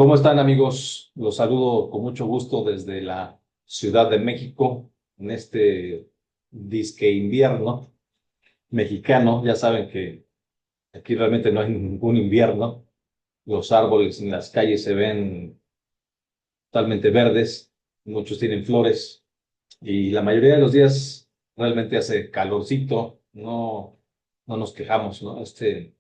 ¿Cómo están, amigos? Los saludo con mucho gusto desde la Ciudad de México en este disque invierno mexicano. Ya saben que aquí realmente no hay ningún invierno. Los árboles en las calles se ven totalmente verdes, muchos tienen flores y la mayoría de los días realmente hace calorcito. No nos quejamos, ¿no? Este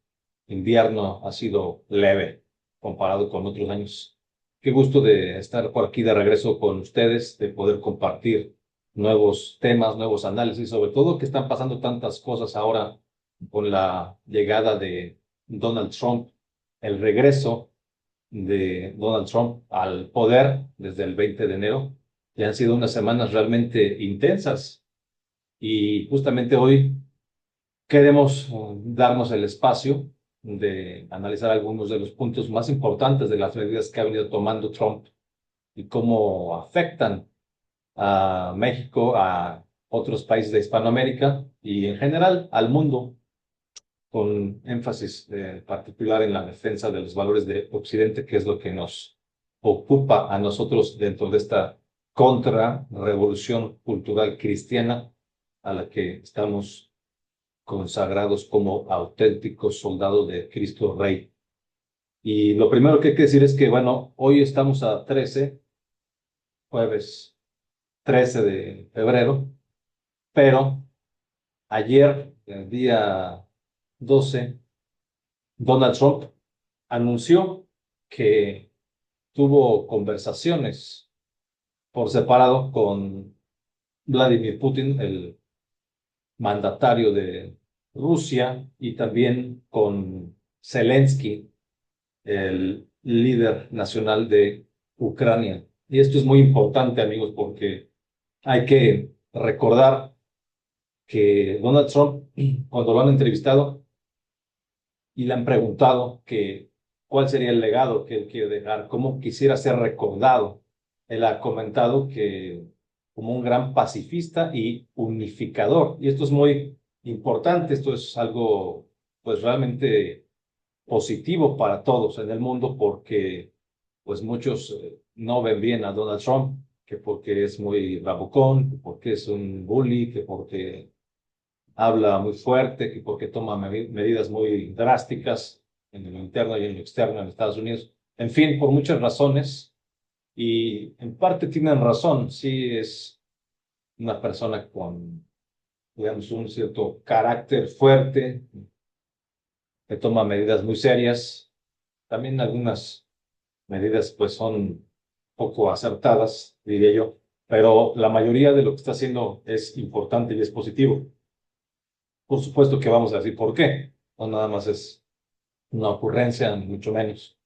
invierno ha sido leve comparado con otros años. Qué gusto de estar por aquí de regreso con ustedes, de poder compartir nuevos temas, nuevos análisis, sobre todo que están pasando tantas cosas ahora con la llegada de Donald Trump, el regreso de Donald Trump al poder desde el 20 de enero. Ya han sido unas semanas realmente intensas y justamente hoy queremos darnos el espacio de analizar algunos de los puntos más importantes de las medidas que ha venido tomando Trump y cómo afectan a México, a otros países de Hispanoamérica y en general al mundo, con énfasis particular en la defensa de los valores de Occidente, que es lo que nos ocupa a nosotros dentro de esta contrarrevolución cultural cristiana a la que estamos consagrados como auténticos soldados de Cristo Rey. Y lo primero que hay que decir es que, bueno, hoy estamos a 13, jueves 13 de febrero, pero ayer, el día 12, Donald Trump anunció que tuvo conversaciones por separado con Vladimir Putin, el mandatario de Rusia, y también con Zelensky, el líder nacional de Ucrania. Y esto es muy importante, amigos, porque hay que recordar que Donald Trump, cuando lo han entrevistado y le han preguntado que cuál sería el legado que él quiere dejar, cómo quisiera ser recordado, él ha comentado que como un gran pacifista y unificador. Y esto es muy importante, esto es algo pues realmente positivo para todos en el mundo porque pues muchos no ven bien a Donald Trump, que porque es muy bravucón, que porque es un bully, que porque habla muy fuerte, que porque toma medidas muy drásticas en lo interno y en lo externo en Estados Unidos. En fin, por muchas razones y en parte tienen razón, sí es una persona con, digamos, un cierto carácter fuerte, que toma medidas muy serias, también algunas medidas pues son poco acertadas, diría yo, pero la mayoría de lo que está haciendo es importante y es positivo. Por supuesto que vamos a decir por qué, no nada más es una ocurrencia, ni mucho menos.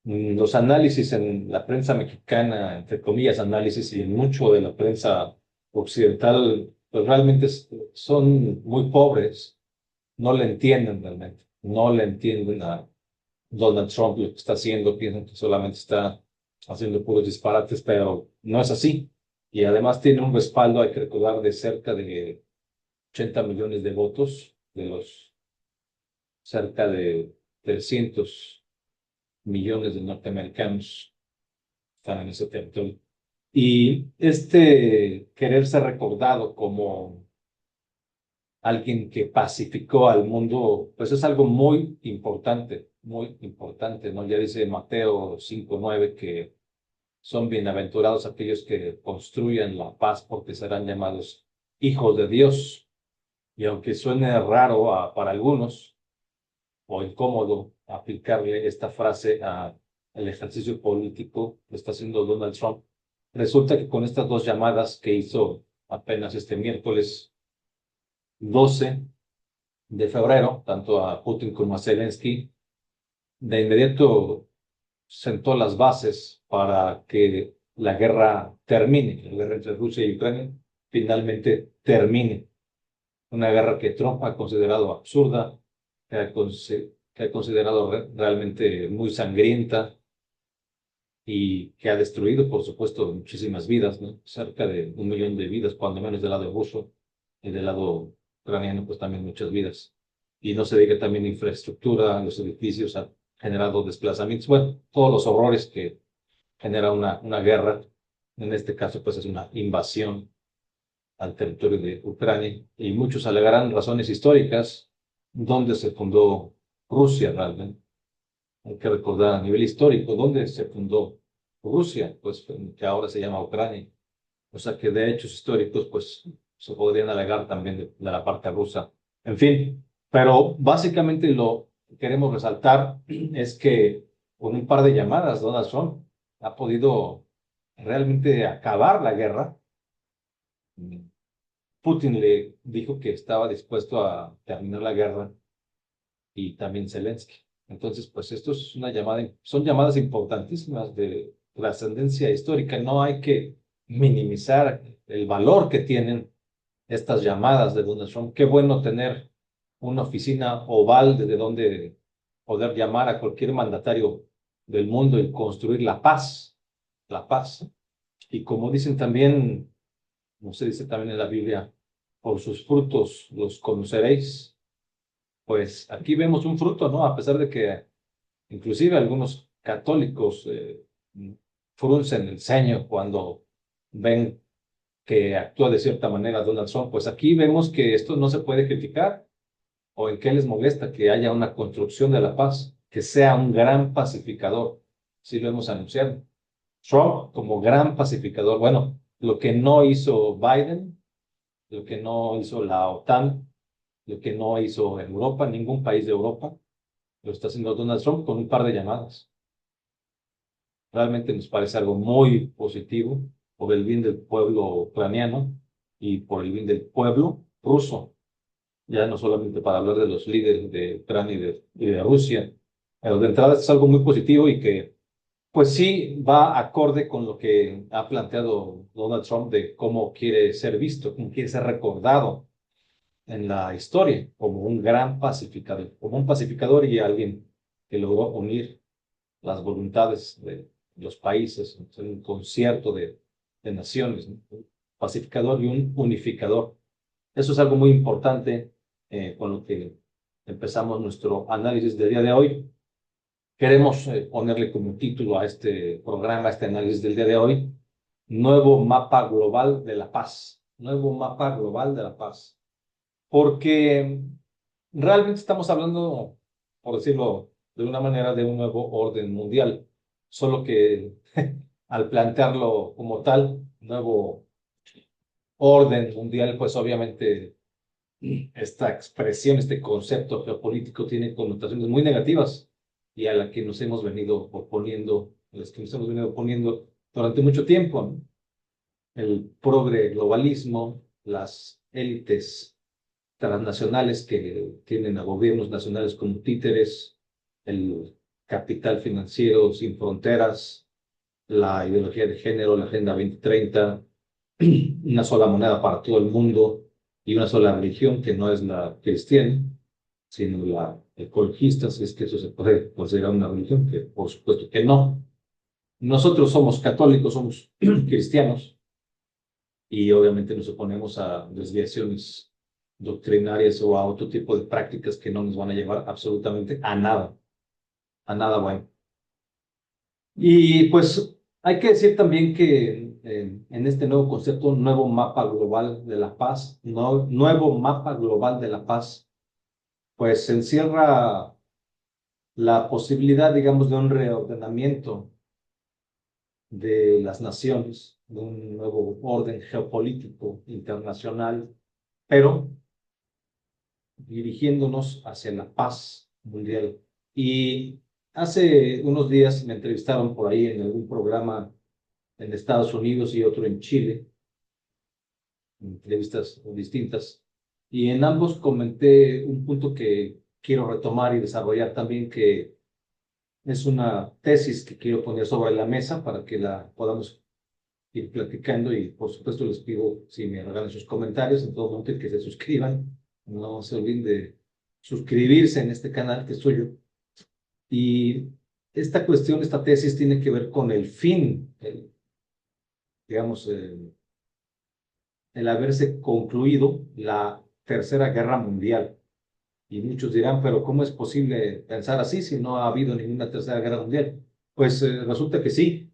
Los análisis en la prensa mexicana, entre comillas análisis, y en mucho de la prensa occidental, pues realmente son muy pobres, no le entienden realmente, no le entienden a Donald Trump lo que está haciendo, piensan que solamente está haciendo puros disparates, pero no es así. Y además tiene un respaldo, hay que recordar, de cerca de 80 millones de votos, de los cerca de 300 millones de norteamericanos que están en ese territorio. Y este querer ser recordado como alguien que pacificó al mundo, pues es algo muy importante, ¿no? Ya dice Mateo 5:9 que son bienaventurados aquellos que construyan la paz porque serán llamados hijos de Dios. Y aunque suene raro para algunos o incómodo aplicarle esta frase al ejercicio político que está haciendo Donald Trump, resulta que con estas dos llamadas que hizo apenas este miércoles 12 de febrero, tanto a Putin como a Zelensky, de inmediato sentó las bases para que la guerra termine, la guerra entre Rusia y Ucrania finalmente termine. Una guerra que Trump ha considerado absurda, que ha considerado realmente muy sangrienta y que ha destruido, por supuesto, muchísimas vidas, ¿no? Cerca de 1 millón de vidas, cuando menos del lado ruso y del lado ucraniano, pues también muchas vidas. Y no se diga también infraestructura, los edificios, generado desplazamientos, bueno, todos los horrores que genera una guerra. En este caso, pues es una invasión al territorio de Ucrania, y muchos alegarán razones históricas donde se fundó Rusia realmente. Hay que recordar a nivel histórico dónde se fundó Rusia, pues que ahora se llama Ucrania. O sea que de hechos históricos, pues se podrían alegar también de la parte rusa. En fin, pero básicamente lo que queremos resaltar es que con un par de llamadas, Donald Trump ha podido realmente acabar la guerra. Putin le dijo que estaba dispuesto a terminar la guerra, y también Zelensky. Entonces, pues esto es una llamada, son llamadas importantísimas de trascendencia histórica. No hay que minimizar el valor que tienen estas llamadas de Donald Trump. Qué bueno tener una oficina oval desde donde poder llamar a cualquier mandatario del mundo y construir la paz, la paz. Y como dicen también, como se dice también en la Biblia, por sus frutos los conoceréis. Pues aquí vemos un fruto, ¿no? A pesar de que inclusive algunos católicos fruncen el ceño cuando ven que actúa de cierta manera Donald Trump, pues aquí vemos que esto no se puede criticar. ¿O en qué les molesta que haya una construcción de la paz, que sea un gran pacificador? Sí lo hemos anunciado. Trump como gran pacificador. Bueno, lo que no hizo Biden, lo que no hizo la OTAN, lo que no hizo Europa, ningún país de Europa, lo está haciendo Donald Trump con un par de llamadas. Realmente nos parece algo muy positivo por el bien del pueblo ucraniano y por el bien del pueblo ruso. Ya no solamente para hablar de los líderes de Ucrania y de Rusia, pero de entrada es algo muy positivo y que pues sí va acorde con lo que ha planteado Donald Trump de cómo quiere ser visto, cómo quiere ser recordado en la historia como un gran pacificador, como un pacificador y alguien que logró unir las voluntades de los países, en un concierto de naciones, ¿no? Un pacificador y un unificador. Eso es algo muy importante con lo que empezamos nuestro análisis del día de hoy. Queremos ponerle como título a este programa, a este análisis del día de hoy, Nuevo Mapa Global de la Paz. Nuevo Mapa Global de la Paz. Porque realmente estamos hablando, por decirlo de una manera, de un nuevo orden mundial, solo que al plantearlo como tal, nuevo orden mundial, pues obviamente esta expresión, este concepto geopolítico tiene connotaciones muy negativas y a la que nos hemos venido oponiendo, a las que nos hemos venido oponiendo durante mucho tiempo, ¿no? El progre globalismo, las élites transnacionales que tienen a gobiernos nacionales como títeres, el capital financiero sin fronteras, la ideología de género, la Agenda 2030, una sola moneda para todo el mundo y una sola religión que no es la cristiana, sino la ecologista, si es que eso se puede considerar una religión, que por supuesto que no. Nosotros somos católicos, somos cristianos, y obviamente nos oponemos a desviaciones doctrinarias o a otro tipo de prácticas que no nos van a llevar absolutamente a nada bueno. Y pues hay que decir también que en este nuevo concepto, un nuevo mapa global de la paz, nuevo mapa global de la paz, pues encierra la posibilidad, digamos, de un reordenamiento de las naciones, de un nuevo orden geopolítico internacional, pero dirigiéndonos hacia la paz mundial. Y hace unos días me entrevistaron por ahí en algún programa en Estados Unidos y otro en Chile, entrevistas distintas, y en ambos comenté un punto que quiero retomar y desarrollar también, que es una tesis que quiero poner sobre la mesa para que la podamos ir platicando, y por supuesto les pido si me regalan sus comentarios en todo momento y que se suscriban. No se olviden de suscribirse en este canal que es suyo. Y esta cuestión, esta tesis tiene que ver con el fin, digamos, el haberse concluido la Tercera Guerra Mundial. Y muchos dirán, pero ¿cómo es posible pensar así si no ha habido ninguna tercera guerra mundial? Pues resulta que sí,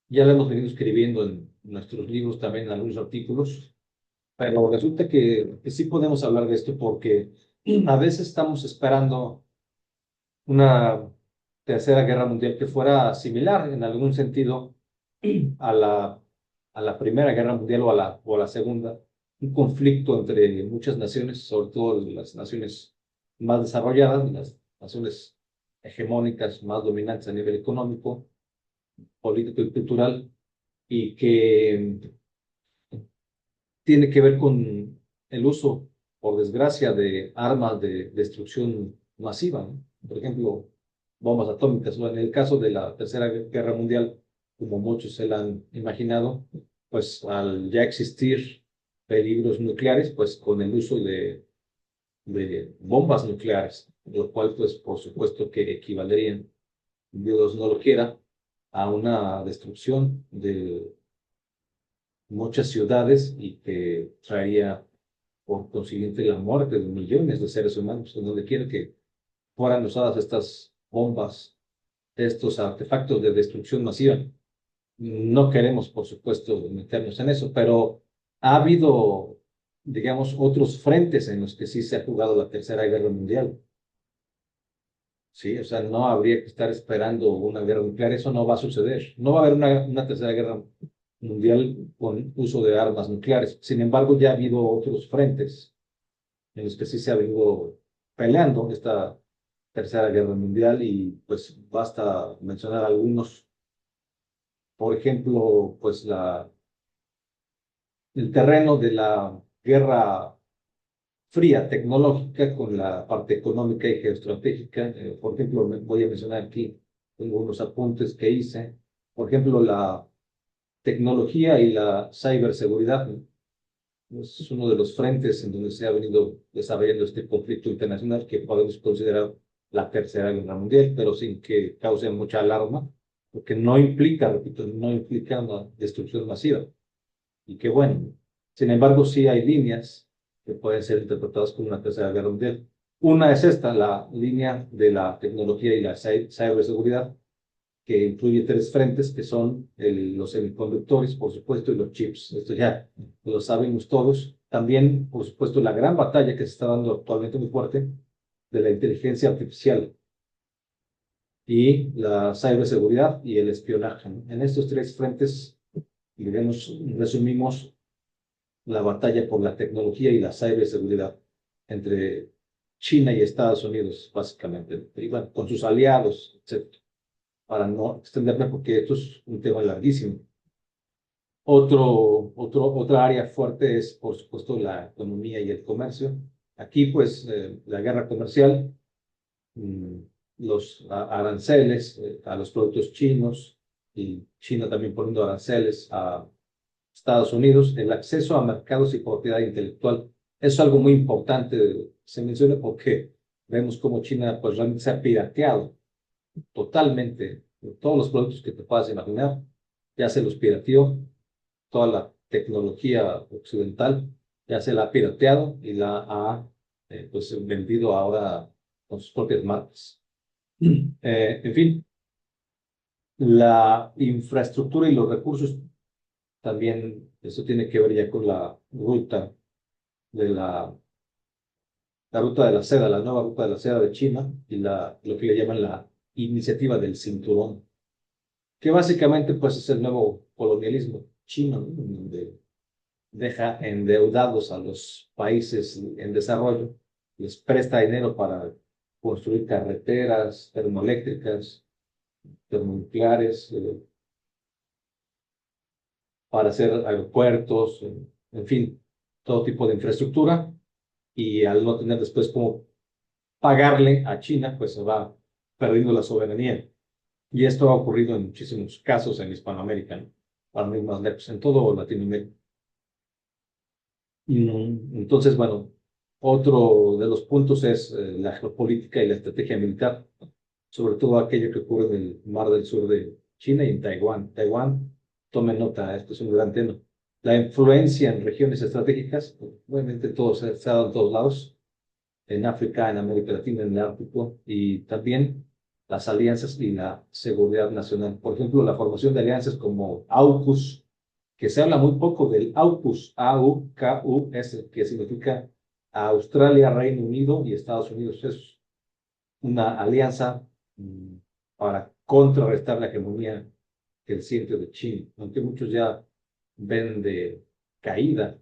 ya lo hemos venido escribiendo en nuestros libros también, en algunos artículos, pero resulta que sí podemos hablar de esto porque a veces estamos esperando una tercera guerra mundial que fuera similar en algún sentido a la Primera Guerra Mundial o a la Segunda, un conflicto entre muchas naciones, sobre todo las naciones más desarrolladas, las naciones hegemónicas más dominantes a nivel económico, político y cultural, y que tiene que ver con el uso, por desgracia, de armas de destrucción masiva, ¿no? Por ejemplo, bombas atómicas. O en el caso de la Tercera Guerra Mundial, como muchos se la han imaginado, pues al ya existir peligros nucleares, pues con el uso de bombas nucleares, lo cual, pues por supuesto que equivalerían, Dios no lo quiera, a una destrucción de muchas ciudades y que traería por consiguiente la muerte de millones de seres humanos, en donde quiera que fueran usadas estas bombas, estos artefactos de destrucción masiva. No queremos, por supuesto, meternos en eso, pero ha habido, digamos, otros frentes en los que sí se ha jugado la Tercera Guerra Mundial. Sí, o sea, no habría que estar esperando una guerra nuclear, eso no va a suceder. No va a haber una tercera guerra mundial con uso de armas nucleares. Sin embargo, ya ha habido otros frentes en los que sí se ha venido peleando esta tercera guerra mundial y pues basta mencionar algunos. Por ejemplo, pues el terreno de la guerra fría tecnológica con la parte económica y geoestratégica. Por ejemplo, voy a mencionar aquí, tengo unos apuntes que hice. Por ejemplo, la tecnología y la ciberseguridad, ¿no? Es uno de los frentes en donde se ha venido desarrollando este conflicto internacional que podemos considerar la Tercera Guerra Mundial, pero sin que cause mucha alarma, porque no implica, repito, no implica una destrucción masiva. Y que bueno, sin embargo, sí hay líneas que pueden ser interpretadas como una Tercera Guerra Mundial. Una es esta, la línea de la tecnología y la ciberseguridad, que incluye tres frentes, que son los semiconductores, por supuesto, y los chips. Esto ya lo sabemos todos. También, por supuesto, la gran batalla que se está dando actualmente muy fuerte de la inteligencia artificial y la ciberseguridad y el espionaje, ¿no? En estos tres frentes, digamos, resumimos la batalla por la tecnología y la ciberseguridad entre China y Estados Unidos, básicamente, y bueno, con sus aliados, etcétera, para no extenderme porque esto es un tema larguísimo. Otra área fuerte es, por supuesto, la economía y el comercio. Aquí, pues, la guerra comercial, mm, los aranceles a los productos chinos y China también poniendo aranceles a Estados Unidos, el acceso a mercados y propiedad intelectual. Es algo muy importante, se menciona porque vemos cómo China pues realmente se ha pirateado totalmente todos los productos que te puedas imaginar, ya se los pirateó, toda la tecnología occidental ya se la ha pirateado y la ha pues vendido ahora con sus propias marcas. En fin, la infraestructura y los recursos también, eso tiene que ver ya con la ruta de la ruta de la seda, la nueva ruta de la seda de China y lo que le llaman la iniciativa del cinturón, que básicamente pues es el nuevo colonialismo chino, ¿no? Donde deja endeudados a los países en desarrollo, les presta dinero para construir carreteras, termoeléctricas, termonucleares, para hacer aeropuertos, en fin, todo tipo de infraestructura, y al no tener después cómo pagarle a China, pues se va perdiendo la soberanía. Y esto ha ocurrido en muchísimos casos en Hispanoamérica, ¿no? Para no ir más lejos, en todo Latinoamérica. Entonces, bueno, otro de los puntos es la geopolítica y la estrategia militar, sobre todo aquello que ocurre en el Mar del Sur de China y en Taiwán. Taiwán, tomen nota, esto es un gran tema. La influencia en regiones estratégicas, obviamente todo se ha dado en todos lados, en África, en América Latina, en el Ártico, y también las alianzas y la seguridad nacional. Por ejemplo, la formación de alianzas como AUKUS, que se habla muy poco del AUKUS, AUKUS, que significa Australia, Reino Unido y Estados Unidos. Es una alianza para contrarrestar la hegemonía creciente de China, aunque muchos ya ven de caída,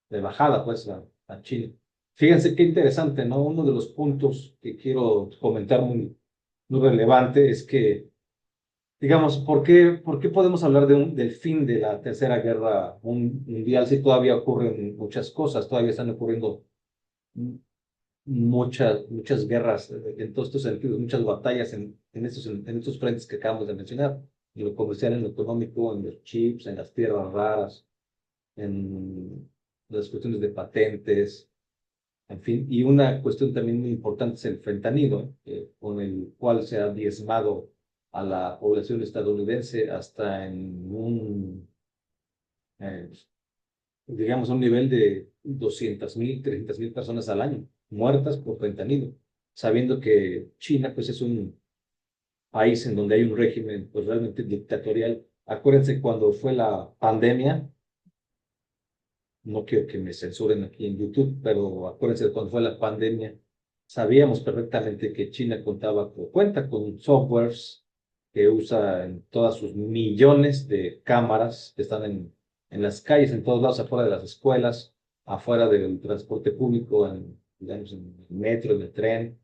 de bajada, pues, a China. Fíjense qué interesante, ¿no? Uno de los puntos que quiero comentar muy relevante es que, digamos, ¿por qué podemos hablar del fin de la Tercera Guerra Mundial si todavía ocurren muchas cosas, todavía están ocurriendo muchas guerras en todos estos sentidos, muchas batallas en estos frentes que acabamos de mencionar, en lo comercial, en lo económico, en los chips, en las tierras raras, en las cuestiones de patentes, en fin, y una cuestión también muy importante es el fentanilo, con el cual se ha diezmado a la población estadounidense hasta en eh, digamos, un nivel de 200.000, 300.000 personas al año muertas por fentanilo, sabiendo que China, pues, es un país en donde hay un régimen, pues, realmente dictatorial. Acuérdense cuando fue la pandemia, no quiero que me censuren aquí en YouTube, pero acuérdense de cuando fue la pandemia, sabíamos perfectamente que China cuenta con softwares que usa en todas sus millones de cámaras que están en las calles, en todos lados, afuera de las escuelas, afuera del transporte público, digamos, en el metro, en el tren,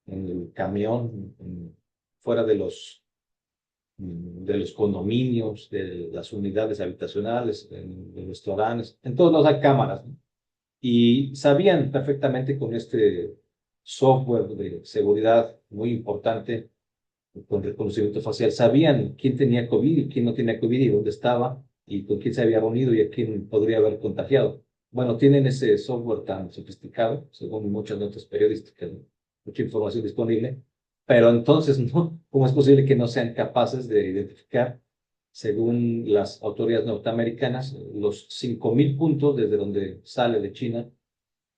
en el camión, fuera de los condominios, de las unidades habitacionales, en los restaurantes, en todos lados hay cámaras, ¿no? Y sabían perfectamente con este software de seguridad muy importante, con reconocimiento facial, sabían quién tenía COVID y quién no tenía COVID y dónde estaba y con quién se había reunido y a quién podría haber contagiado. Bueno, tienen ese software tan sofisticado, según muchas notas periodísticas, ¿no? Mucha información disponible, pero entonces, ¿no? ¿Cómo es posible que no sean capaces de identificar, según las autoridades norteamericanas, los 5.000 puntos desde donde sale de China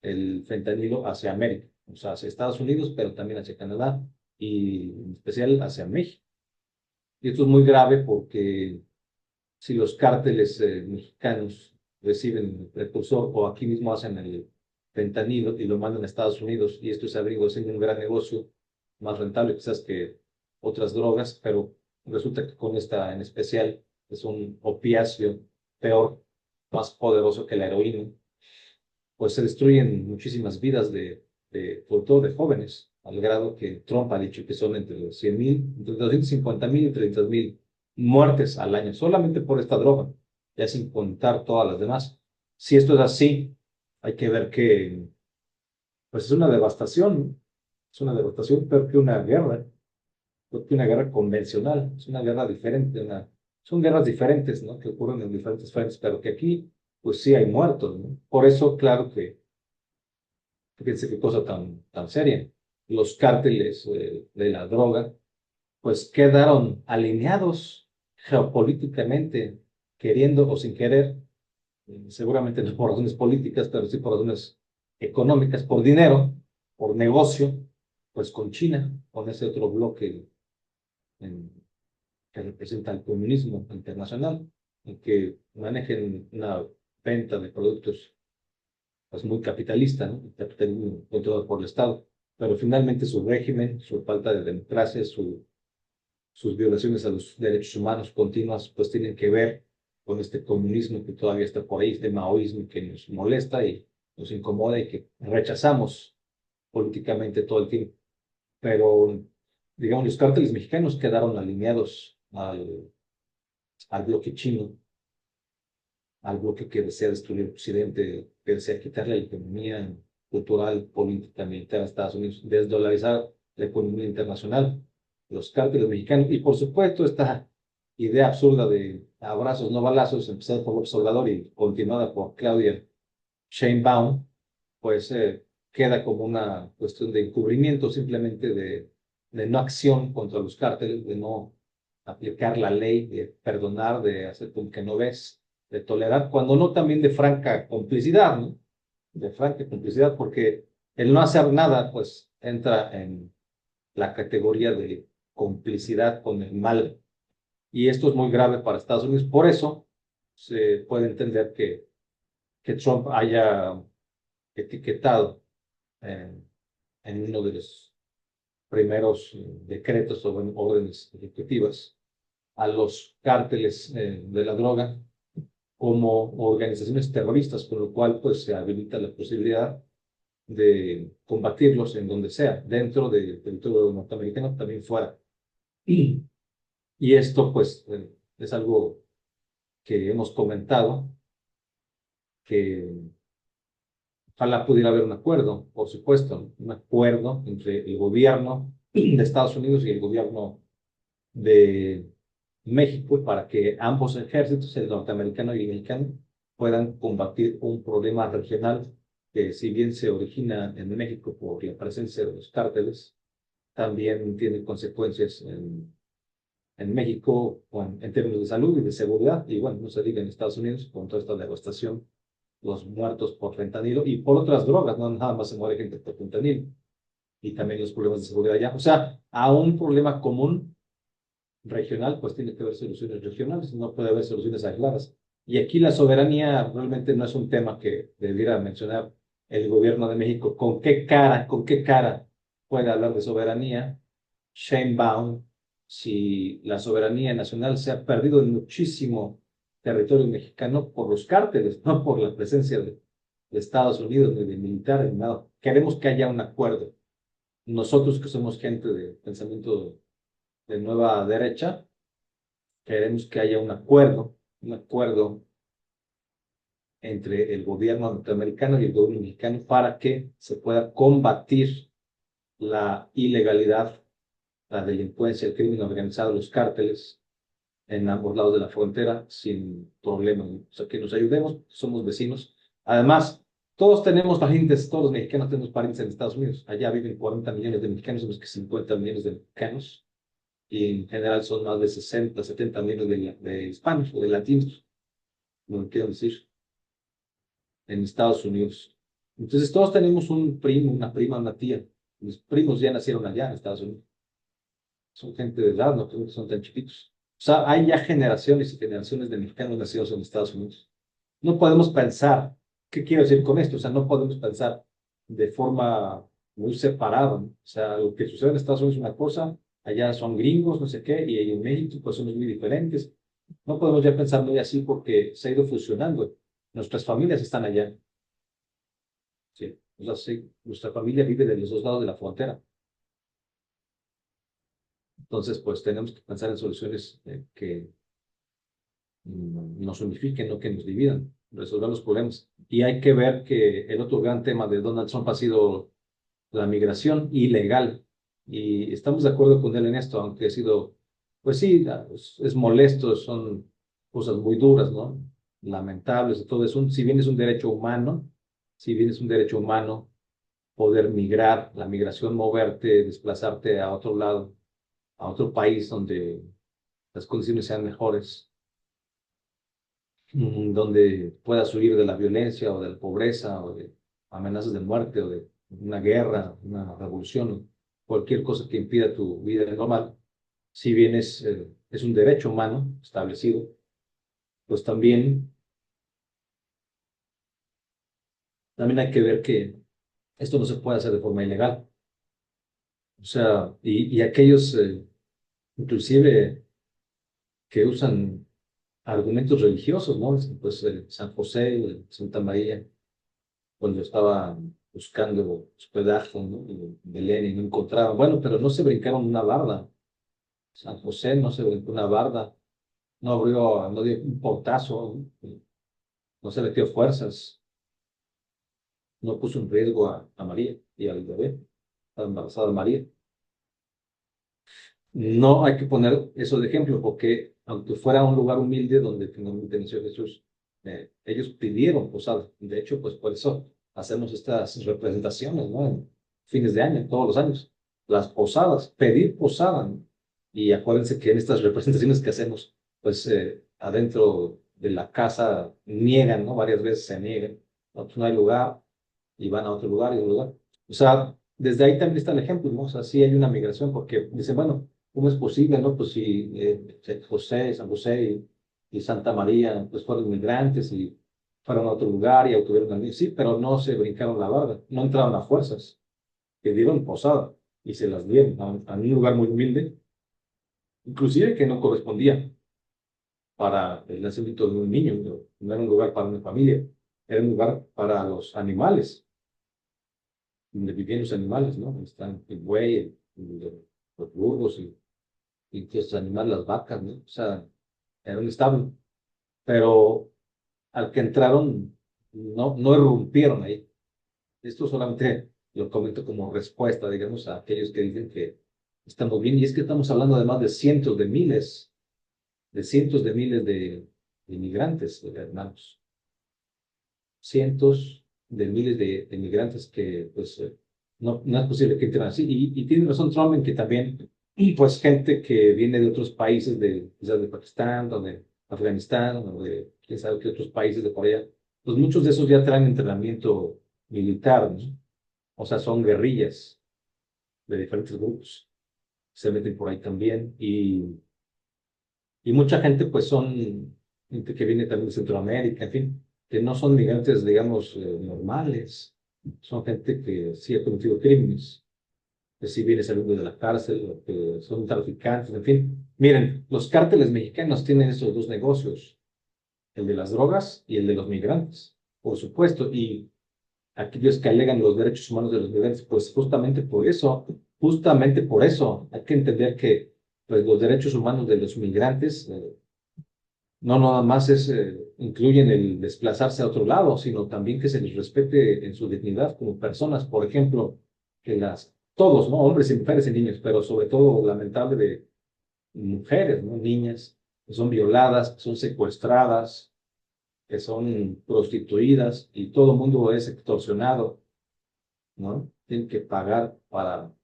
el fentanilo hacia América, o sea, hacia Estados Unidos, pero también hacia Canadá y en especial hacia México? Y esto es muy grave porque si los cárteles mexicanos reciben el precursor o aquí mismo hacen el fentanilo y lo mandan a Estados Unidos y esto se averigua siendo un gran negocio, más rentable quizás que otras drogas, pero resulta que con esta en especial es un opiáceo peor, más poderoso que la heroína, pues se destruyen muchísimas vidas sobre todo de jóvenes, al grado que Trump ha dicho que son entre 100.000, entre 250.000 y 300.000 muertes al año, solamente por esta droga, ya sin contar todas las demás. Si esto es así, hay que ver que, pues, es una devastación, ¿no? Es una devastación peor que una guerra convencional, es una guerra diferente, son guerras diferentes, ¿no? Que ocurren en diferentes frentes, pero que aquí, pues sí hay muertos, ¿no? Por eso, claro que fíjense qué cosa tan seria. Los cárteles de la droga, pues quedaron alineados geopolíticamente, queriendo o sin querer, seguramente no por razones políticas, pero sí por razones económicas, por dinero, por negocio, pues con China, con ese otro bloque en- que representa el comunismo internacional, en que manejen una venta de productos, pues, muy capitalista, ¿no? El capitalismo controlado por el Estado. Pero finalmente su régimen, su falta de democracia, sus violaciones a los derechos humanos continuas, pues tienen que ver con este comunismo que todavía está por ahí, este maoísmo que nos molesta y nos incomoda y que rechazamos políticamente todo el tiempo. Pero, digamos, los cárteles mexicanos quedaron alineados al bloque chino, al bloque que desea destruir el Occidente, que desea quitarle la economía cultural, política, militar a Estados Unidos, desdolarizar la economía internacional, los cárteles mexicanos, y por supuesto esta idea absurda de abrazos, no balazos, empezada por López Obrador y continuada por Claudia Sheinbaum, pues queda como una cuestión de encubrimiento, simplemente de no acción contra los cárteles, de no aplicar la ley, de perdonar, de hacer como que no ves, de tolerar, cuando no también de franca complicidad, ¿no? De franca complicidad, porque El no hacer nada, pues, entra en la categoría de complicidad con el mal. Y esto es muy grave para Estados Unidos. Por eso se puede entender que Trump haya etiquetado en uno de los primeros decretos o órdenes ejecutivas a los cárteles de la droga como organizaciones terroristas, con lo cual pues se habilita la posibilidad de combatirlos en donde sea, dentro del territorio norteamericano, también fuera. Y esto pues es algo que hemos comentado, que ojalá pudiera haber un acuerdo, por supuesto, un acuerdo entre el gobierno de Estados Unidos y el gobierno de México para que ambos ejércitos, el norteamericano y el mexicano, puedan combatir un problema regional que si bien se origina en México por la presencia de los cárteles, también tiene consecuencias en México en términos de salud y de seguridad, y bueno, no se diga en Estados Unidos con toda esta devastación, los muertos por fentanilo y por otras drogas, no nada más se muere gente por fentanilo, y también los problemas de seguridad allá. O sea, a un problema común regional, pues tiene que haber soluciones regionales, no puede haber soluciones aisladas. Y aquí la soberanía realmente no es un tema que debiera mencionar el gobierno de México. Con qué cara puede hablar de soberanía Sheinbaum si la soberanía nacional se ha perdido en muchísimo territorio mexicano por los cárteles, no por la presencia de Estados Unidos, ni de militares, ni nada? Queremos que haya un acuerdo. Nosotros que somos gente de pensamiento de nueva derecha, queremos que haya un acuerdo entre el gobierno norteamericano y el gobierno mexicano para que se pueda combatir la ilegalidad, la delincuencia, el crimen organizado, los cárteles en ambos lados de la frontera sin problema. O sea, que nos ayudemos, somos vecinos. Además, todos tenemos parientes, todos los mexicanos tenemos parientes en Estados Unidos. Allá viven 40 millones de mexicanos, somos que 50 millones de mexicanos. Y en general son más de 60, 70 millones de hispanos o de latinos, no quiero decir, en Estados Unidos. Entonces todos tenemos un primo, una prima, una tía. Mis primos ya nacieron allá en Estados Unidos. Son gente de edad, no creo que son tan chiquitos. O sea, hay ya generaciones y generaciones de mexicanos nacidos en Estados Unidos. No podemos pensar, ¿qué quiero decir con esto? O sea, no podemos pensar de forma muy separada, ¿no? O sea, lo que sucede en Estados Unidos es una cosa, allá son gringos, no sé qué, y en México pues somos muy diferentes. No podemos ya pensar muy así porque se ha ido fusionando. Nuestras familias están allá, ¿sí? O sea, sí, nuestra familia vive de los dos lados de la frontera. Entonces, pues tenemos que pensar en soluciones que nos unifiquen, no que nos dividan, resolver los problemas. Y hay que ver que el otro gran tema de Donald Trump ha sido la migración ilegal. Y estamos de acuerdo con él en esto, aunque ha sido, pues sí, es molesto, son cosas muy duras, ¿no? Lamentables, todo es si bien es un derecho humano, si bien es un derecho humano poder migrar, la migración, moverte, desplazarte a otro lado, a otro país donde las condiciones sean mejores, donde puedas huir de la violencia o de la pobreza o de amenazas de muerte o de una guerra, una revolución, cualquier cosa que impida tu vida normal, si bien es un derecho humano establecido, pues también hay que ver que esto no se puede hacer de forma ilegal. O sea, y aquellos, inclusive, que usan argumentos religiosos, ¿no? Pues San José, Santa María, cuando estaba buscando hospedaje, ¿no? En Belén y no encontraban. Bueno, pero no se brincaron una barda. San José no se brincó una barda, no abrió, no dio un portazo, no se metió fuerzas, no puso en riesgo a María y al bebé, a la embarazada María. No hay que poner eso de ejemplo, porque aunque fuera un lugar humilde donde finalmente nació Jesús, ellos pidieron posada. De hecho, pues por eso hacemos estas representaciones, ¿no? En fines de año, todos los años. Las posadas, pedir posada, ¿no? Y acuérdense que en estas representaciones que hacemos, pues adentro de la casa niegan, ¿no? Varias veces se niegan. No, pues no hay lugar y van a otro lugar y otro lugar. O sea, desde ahí también está el ejemplo, ¿no? O sea, sí hay una migración porque dicen, bueno, ¿cómo es posible, no? Pues si San José y Santa María, pues fueron migrantes y fueron a otro lugar y obtuvieron al niño. Sí, pero no se brincaron la barda, no entraron a fuerzas, que dieron posada y se las dieron a un lugar muy humilde, inclusive que no correspondía para el nacimiento de un niño, no, no era un lugar para una familia, era un lugar para los animales, donde vivían los animales, ¿no? Están el buey, los burros y esos animales, las vacas, ¿no? O sea, era un establo. Pero al que entraron, no irrumpieron ahí. Esto solamente lo comento como respuesta, digamos, a aquellos que dicen que estamos bien. Y es que estamos hablando además de cientos de miles de inmigrantes, hermanos. Cientos de miles de inmigrantes que, pues, no es posible que entren así. Y tiene razón Trump en que también, pues, gente que viene de otros países, quizás de Pakistán, o de Afganistán, o de quién sabe qué otros países de por allá, pues muchos de esos ya traen entrenamiento militar, ¿no? O sea, son guerrillas de diferentes grupos, se meten por ahí también. Y mucha gente, pues, son gente que viene también de Centroamérica, en fin, que no son migrantes, digamos, normales. Son gente que sí ha cometido crímenes, que sí viene saliendo de la cárcel, o que son traficantes, en fin. Miren, los cárteles mexicanos tienen esos dos negocios, el de las drogas y el de los migrantes, por supuesto. Y aquellos que alegan los derechos humanos de los migrantes, pues justamente por eso, hay que entender que pues, los derechos humanos de los migrantes no nada más incluyen el desplazarse a otro lado, sino también que se les respete en su dignidad como personas. Por ejemplo, todos, ¿no? Hombres y mujeres y niños, pero sobre todo lamentable de mujeres, ¿no? Niñas que son violadas, que son secuestradas, que son prostituidas y todo el mundo es extorsionado, ¿no? Tienen que pagar para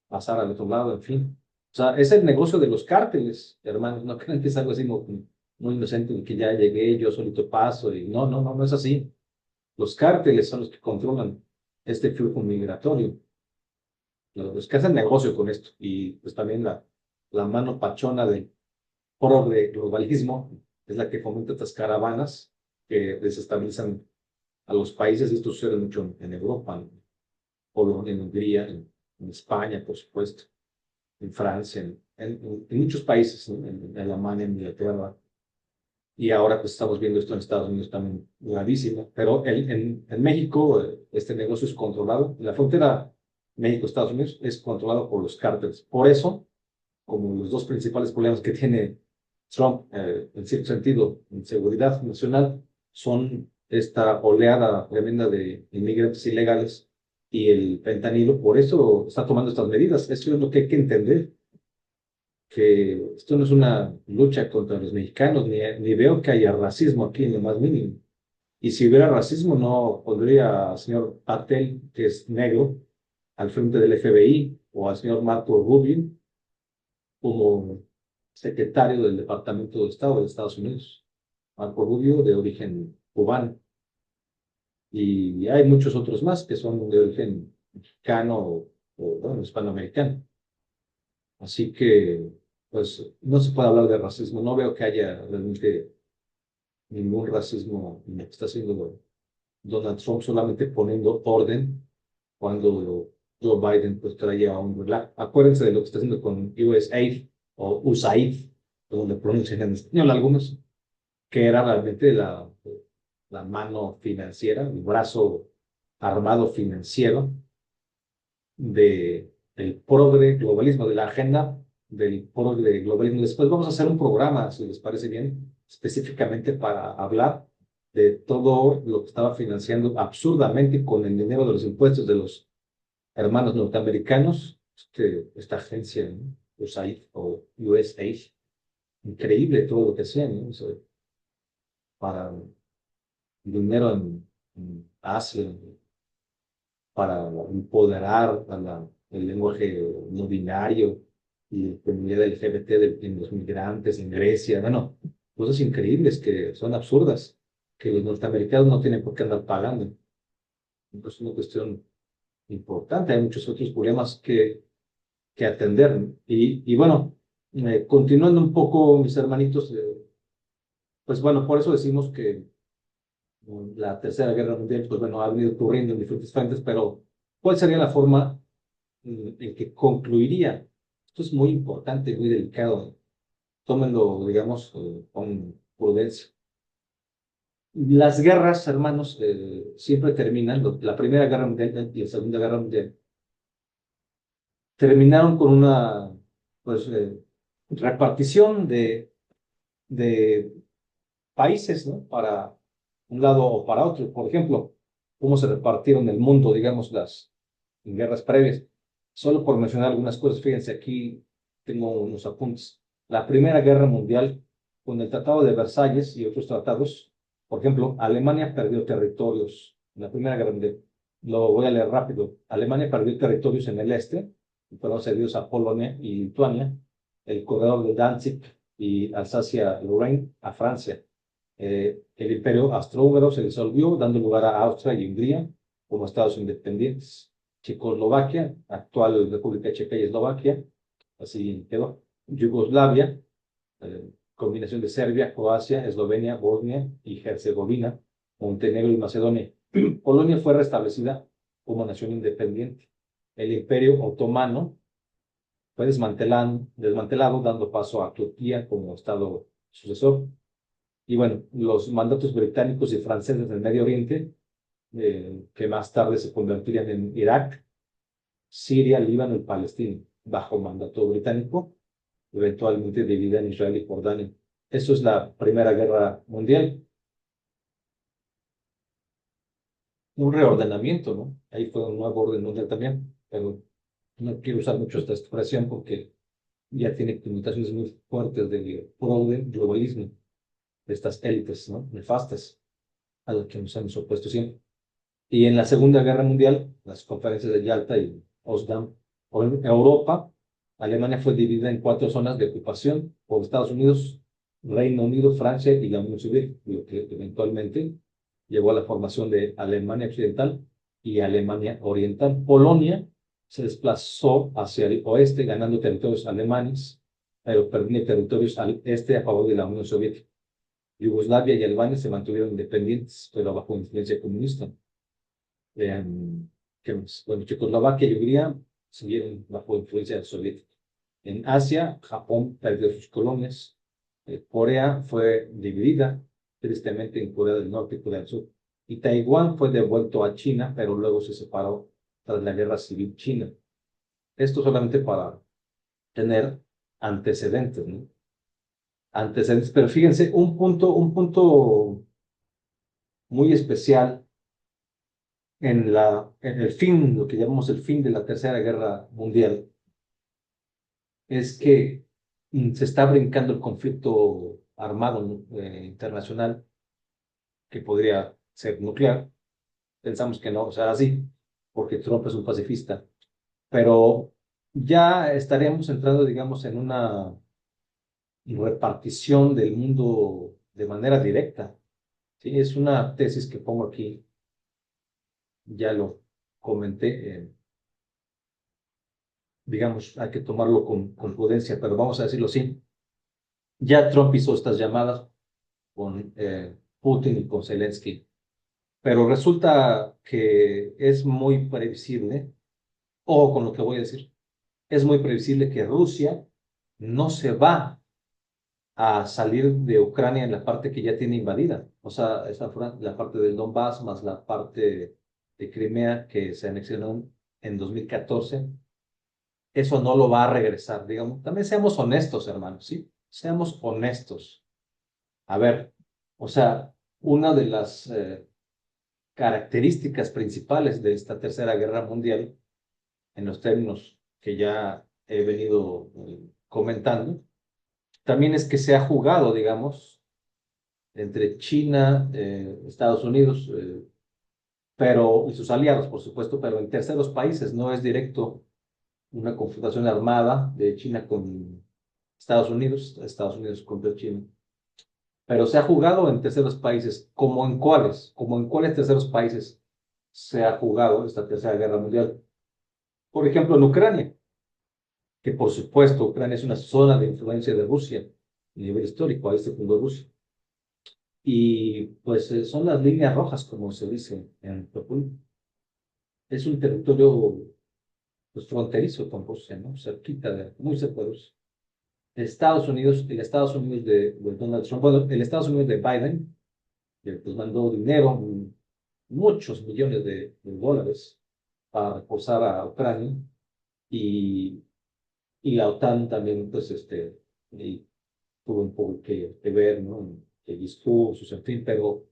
pasar al otro lado, en fin. O sea, es el negocio de los cárteles, hermanos. No crean que es algo así muy inocente, en que ya llegué, yo solito paso, y no es así. Los cárteles son los que controlan este flujo migratorio, los que hacen negocio con esto. Y pues también la mano pachona del progre globalismo es la que fomenta estas caravanas que desestabilizan a los países. Esto sucede mucho en Europa, en Polonia, en Hungría, en España, por supuesto, en Francia, en muchos países, ¿no? En Alemania, en Inglaterra. Y ahora pues estamos viendo esto en Estados Unidos también gravísimo. Pero en México este negocio es controlado. La frontera México-Estados Unidos es controlado por los cárteles. Por eso, como los dos principales problemas que tiene Trump, en cierto sentido, en seguridad nacional, son esta oleada tremenda de inmigrantes ilegales y el fentanilo. Por eso está tomando estas medidas. Eso es lo que hay que entender, que esto no es una lucha contra los mexicanos, ni veo que haya racismo aquí en lo más mínimo. Y si hubiera racismo, no pondría al señor Patel, que es negro, al frente del FBI, o al señor Marco Rubio como secretario del Departamento de Estado de Estados Unidos. Marco Rubio, de origen cubano. Y hay muchos otros más que son de origen mexicano bueno, hispanoamericano. Así que, pues, no se puede hablar de racismo. No veo que haya realmente ningún racismo en lo que está haciendo Donald Trump, solamente poniendo orden cuando Joe Biden pues traía un relajo. Acuérdense de lo que está haciendo con USAID o USAID, como le pronuncian en español algunos, que era realmente la mano financiera, el brazo armado financiero del progre globalismo, de la agenda del progre globalismo. Después vamos a hacer un programa, si les parece bien, específicamente para hablar de todo lo que estaba financiando absurdamente con el dinero de los impuestos de los hermanos norteamericanos, esta agencia, ¿no? USAID o USAID. Increíble todo lo que hacían, ¿no? O sea, para dinero en Asia, para empoderar el lenguaje no binario y la comunidad LGBT en los migrantes en Grecia. Bueno, cosas increíbles que son absurdas, que los norteamericanos no tienen por qué andar pagando. Es una cuestión importante, hay muchos otros problemas que atender. Y bueno, continuando un poco, mis hermanitos, pues bueno, por eso decimos que la Tercera Guerra Mundial, pues bueno, ha venido ocurriendo en diferentes frentes, pero ¿cuál sería la forma en que concluiría? Esto es muy importante, muy delicado. Tómenlo, digamos, con prudencia. Las guerras, hermanos, siempre terminan, la Primera Guerra Mundial y la Segunda Guerra Mundial, terminaron con una, pues, repartición de países, ¿no? Para un lado o para otro. Por ejemplo, cómo se repartieron el mundo, digamos, las guerras previas. Solo por mencionar algunas cosas, fíjense, aquí tengo unos apuntes. La Primera Guerra Mundial, con el Tratado de Versalles y otros tratados, por ejemplo, Alemania perdió territorios en la Primera Guerra Mundial. Lo voy a leer rápido. Alemania perdió territorios en el este, y fueron cedidos a Polonia y Lituania, el corredor de Danzig y Alsacia-Lorraine a Francia. El imperio austrohúngaro se disolvió, dando lugar a Austria y Hungría como estados independientes. Checoslovaquia, actual República Checa y Eslovaquia, así quedó. Yugoslavia, combinación de Serbia, Croacia, Eslovenia, Bosnia y Herzegovina, Montenegro y Macedonia. Polonia fue restablecida como nación independiente. El Imperio Otomano fue desmantelado, dando paso a Turquía como estado sucesor. Y bueno, los mandatos británicos y franceses del Medio Oriente, que más tarde se convertirían en Irak, Siria, Líbano y Palestina, bajo mandato británico, eventualmente dividida en Israel y Jordania. Eso es la Primera Guerra Mundial. Un reordenamiento, ¿no? Ahí fue un nuevo orden mundial también, pero no quiero usar mucho esta expresión porque ya tiene connotaciones muy fuertes del globalismo, de estas élites, ¿no? Nefastas, a lo que nos hemos opuesto siempre. Y en la Segunda Guerra Mundial, las conferencias de Yalta y Potsdam, o en Europa, Alemania fue dividida en 4 zonas de ocupación por Estados Unidos, Reino Unido, Francia y la Unión Soviética, lo que eventualmente llevó a la formación de Alemania Occidental y Alemania Oriental. Polonia se desplazó hacia el oeste, ganando territorios alemanes, pero perdiendo territorios al este a favor de la Unión Soviética. Yugoslavia y Albania se mantuvieron independientes, pero bajo influencia comunista. ¿Qué más? Bueno, Checoslovaquia y Hungría siguieron bajo influencia soviética. En Asia, Japón perdió sus colonias. Corea fue dividida, tristemente, en Corea del Norte y Corea del Sur. Y Taiwán fue devuelto a China, pero luego se separó tras la Guerra Civil China. Esto solamente para tener antecedentes, ¿no? Antecedentes, pero fíjense, un punto muy especial en el fin, lo que llamamos el fin de la Tercera Guerra Mundial, es que se está brincando el conflicto armado, ¿no? Internacional, que podría ser nuclear. Pensamos que no, o sea, así, porque Trump es un pacifista, pero ya estaríamos entrando, digamos, en una repartición del mundo de manera directa. ¿Sí? Es una tesis que pongo aquí, ya lo comenté. Digamos, hay que tomarlo con prudencia, pero vamos a decirlo así. Ya Trump hizo estas llamadas con Putin y con Zelensky, pero resulta que es muy previsible, o con lo que voy a decir, es muy previsible que Rusia no se va a salir de Ucrania en la parte que ya tiene invadida, o sea, la parte del Donbass más la parte de Crimea que se anexionó en 2014. Eso no lo va a regresar, digamos. También seamos honestos, hermanos, ¿sí? Seamos honestos. A ver, o sea, una de las características principales de esta Tercera Guerra Mundial, en los términos que ya he venido comentando, también es que se ha jugado, digamos, entre China, Estados Unidos, pero, y sus aliados, por supuesto, pero en terceros países, no es directo una confrontación armada de China con Estados Unidos contra China, pero se ha jugado en terceros países, como en cuáles terceros países se ha jugado esta Tercera Guerra Mundial. Por ejemplo, en Ucrania, que por supuesto Ucrania es una zona de influencia de Rusia a nivel histórico, ahí se fundó Rusia. Y pues son las líneas rojas, como se dice en Popul. Es un territorio pues, fronterizo con Rusia, ¿no? Cerquita, muy cerca de Rusia. El Estados Unidos de Donald Trump, bueno, el Estados Unidos de Biden, que pues mandó dinero, muchos millones de dólares para reforzar a Ucrania y, y la OTAN también, pues, y tuvo un poco que ver, ¿no? Que discursos, en fin, pero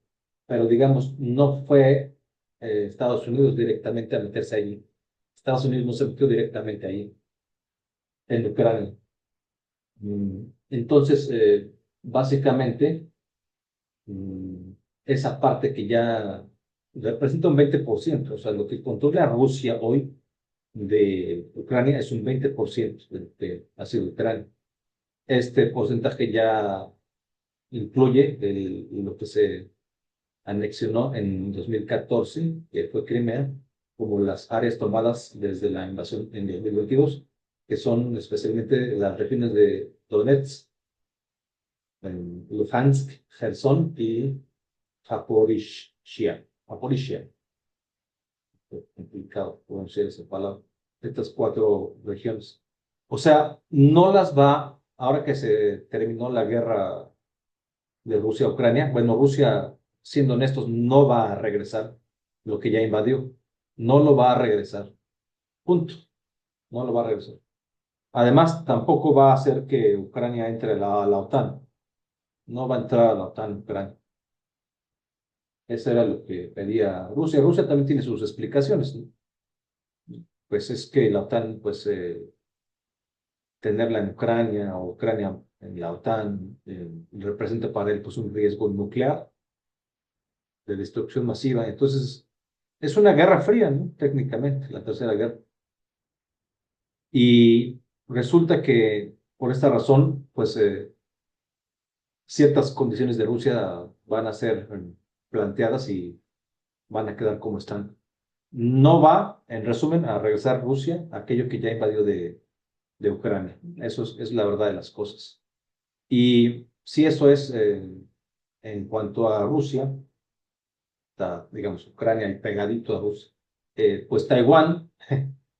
digamos, no fue Estados Unidos directamente a meterse allí. Estados Unidos no se metió directamente ahí, en Ucrania. Entonces, básicamente, mm, esa parte que ya representa un 20%, o sea, lo que controla Rusia hoy de Ucrania es un 20% de lo que ha sido Ucrania. Este porcentaje ya incluye lo que se anexionó en 2014, que fue Crimea, como las áreas tomadas desde la invasión en 2022, que son especialmente las regiones de Donetsk, Luhansk, Gerson y Zaporizhia. Zaporizhia, complicado pronunciar esa palabra. Estas cuatro regiones. O sea, no las va, ahora que se terminó la guerra de Rusia a Ucrania, bueno, Rusia, siendo honestos, no va a regresar lo que ya invadió. No lo va a regresar. Punto. No lo va a regresar. Además, tampoco va a hacer que Ucrania entre a la OTAN. No va a entrar a la OTAN Ucrania. Eso era lo que pedía Rusia. Rusia también tiene sus explicaciones, ¿no? Pues es que la OTAN, pues tenerla en Ucrania o Ucrania en la OTAN representa para él pues un riesgo nuclear de destrucción masiva. Entonces, es una guerra fría, ¿no? Técnicamente, la tercera guerra. Y resulta que por esta razón, pues ciertas condiciones de Rusia van a ser planteadas y van a quedar como están. No va, en resumen, a regresar Rusia a aquello que ya invadió de Ucrania. Eso es la verdad de las cosas. Y si eso es en cuanto a Rusia, está, digamos, Ucrania y pegadito a Rusia. Pues Taiwán,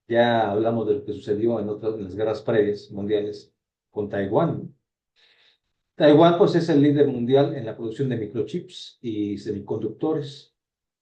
ya hablamos de lo que sucedió en las guerras previas mundiales con Taiwán, ¿no? Taiwán, pues, es el líder mundial en la producción de microchips y semiconductores.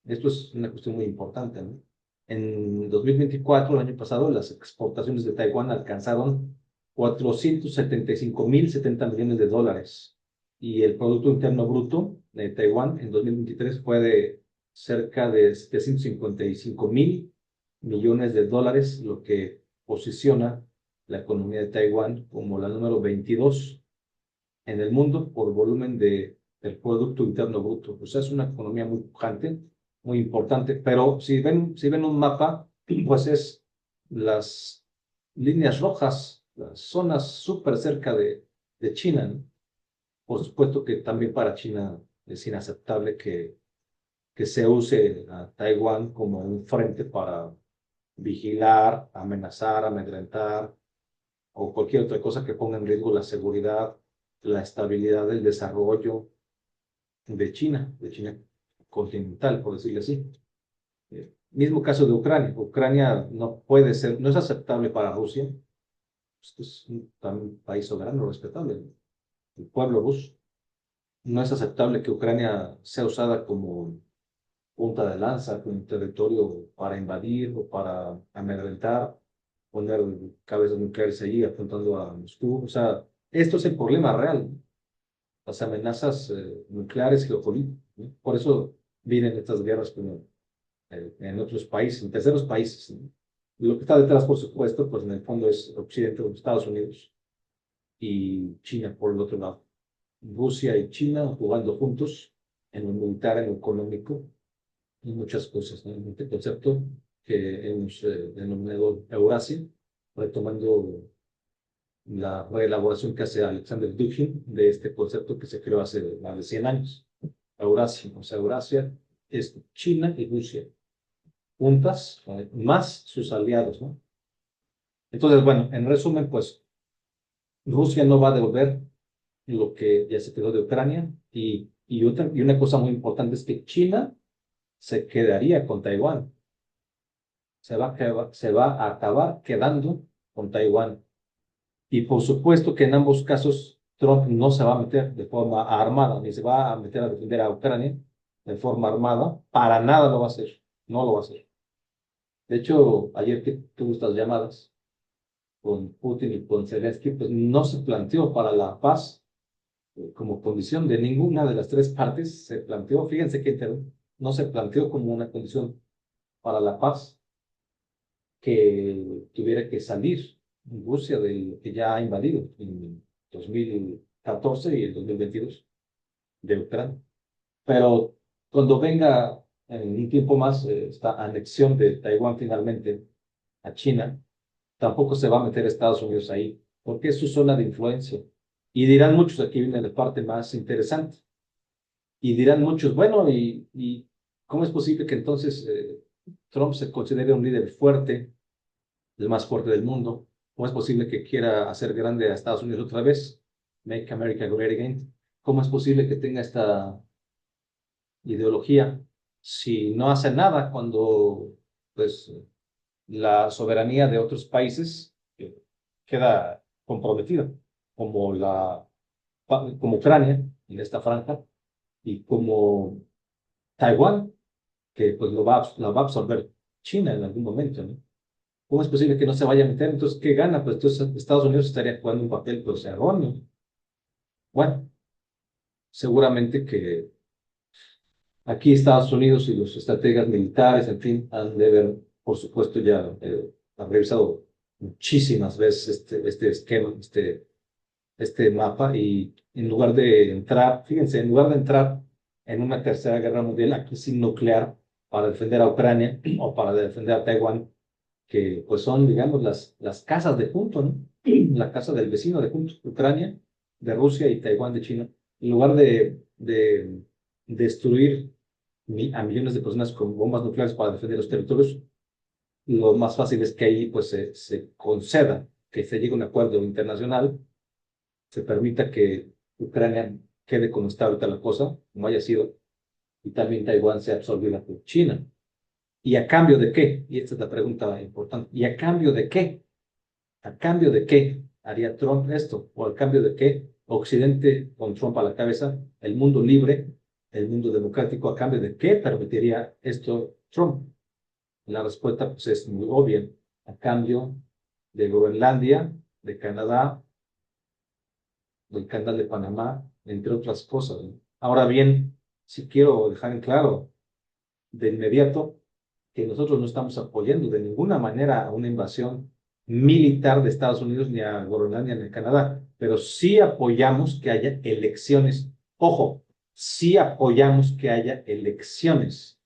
Esto es una cuestión muy importante, ¿no? En 2024, el año pasado, las exportaciones de Taiwán alcanzaron 475.070 millones de dólares y el Producto Interno Bruto de Taiwán en 2023 fue de cerca de 755.000 millones de dólares, lo que posiciona la economía de Taiwán como la número 22 en el mundo por volumen del Producto Interno Bruto. O sea, es una economía muy pujante, muy importante, pero si ven un mapa, pues es las líneas rojas, las zonas súper cerca de China, ¿no? Por supuesto que también para China es inaceptable que se use a Taiwán como un frente para vigilar, amenazar, amedrentar o cualquier otra cosa que ponga en riesgo la seguridad, la estabilidad del desarrollo de China continental, por decirlo así. Mismo caso de Ucrania. Ucrania no puede ser, no es aceptable para Rusia. Esto es un país soberano, respetable, ¿no? El pueblo ruso. No es aceptable que Ucrania sea usada como punta de lanza, como un territorio para invadir o para amedrentar, poner cabezas nucleares allí apuntando a Moscú. O sea, esto es el problema real, ¿no? Las amenazas nucleares geopolíticas, ¿no? Por eso vienen estas guerras como, en otros países, en terceros países, ¿no? Lo que está detrás, por supuesto, pues en el fondo es Occidente, los Estados Unidos y China por el otro lado. Rusia y China jugando juntos en lo militar, en lo económico y muchas cosas, ¿no? Este concepto que hemos denominado Eurasia, retomando la reelaboración que hace Alexander Dugin de este concepto que se creó hace más de 100 años. Eurasia, o sea, Eurasia es China y Rusia juntas, más sus aliados, ¿no? Entonces, bueno, en resumen, pues Rusia no va a devolver lo que ya se quedó de Ucrania y una cosa muy importante es que China se quedaría con Taiwán, se va a acabar quedando con Taiwán. Y por supuesto que en ambos casos Trump no se va a meter de forma armada, ni se va a meter a defender a Ucrania de forma armada, para nada lo va a hacer, no lo va a hacer. De hecho, ayer que tuve estas llamadas con Putin y con Zelensky, pues no se planteó para la paz como condición de ninguna de las tres partes, se planteó, fíjense que no se planteó como una condición para la paz que tuviera que salir Rusia del que ya ha invadido en 2014 y el 2022 de Ucrania. Pero cuando venga en un tiempo más esta anexión de Taiwán finalmente a China, tampoco se va a meter Estados Unidos ahí, porque es su zona de influencia. Y dirán muchos, aquí viene la parte más interesante, y dirán muchos, bueno, ¿y cómo es posible que entonces Trump se considere un líder fuerte, el más fuerte del mundo? ¿Cómo es posible que quiera hacer grande a Estados Unidos otra vez? Make America Great Again. ¿Cómo es posible que tenga esta ideología si no hace nada cuando pues la soberanía de otros países queda comprometida, como como Ucrania en esta franja y como Taiwán, que pues la va a absorber China en algún momento, ¿no? ¿Cómo es posible que no se vaya a meter? Entonces, ¿qué gana? Pues entonces Estados Unidos estaría jugando un papel pues erróneo. Bueno, seguramente que aquí Estados Unidos y los estrategas militares, en fin, han de ver, por supuesto, ya han revisado muchísimas veces este esquema, este mapa, y en lugar de entrar, fíjense, en lugar de entrar en una tercera guerra mundial, aquí sin nuclear, para defender a Ucrania o para defender a Taiwán, que pues son, digamos, las casas de punto, ¿no? La casa del vecino de punto, Ucrania, de Rusia y Taiwán de China. En lugar de destruir a millones de personas con bombas nucleares para defender los territorios, lo más fácil es que ahí pues se conceda, que se llegue a un acuerdo internacional, se permita que Ucrania quede como está ahorita la cosa, como haya sido, y también Taiwán sea absorbida por China. ¿Y a cambio de qué? Y esta es la pregunta importante. ¿Y a cambio de qué? ¿A cambio de qué haría Trump esto? ¿O a cambio de qué Occidente, con Trump a la cabeza, el mundo libre, el mundo democrático, a cambio de qué permitiría esto Trump? La respuesta pues, es muy obvia. A cambio de Groenlandia, de Canadá, del Canal de Panamá, entre otras cosas, ¿no? Ahora bien, si quiero dejar en claro de inmediato que nosotros no estamos apoyando de ninguna manera a una invasión militar de Estados Unidos ni a Groenlandia ni a Canadá, pero sí apoyamos que haya elecciones. Ojo, sí apoyamos que haya elecciones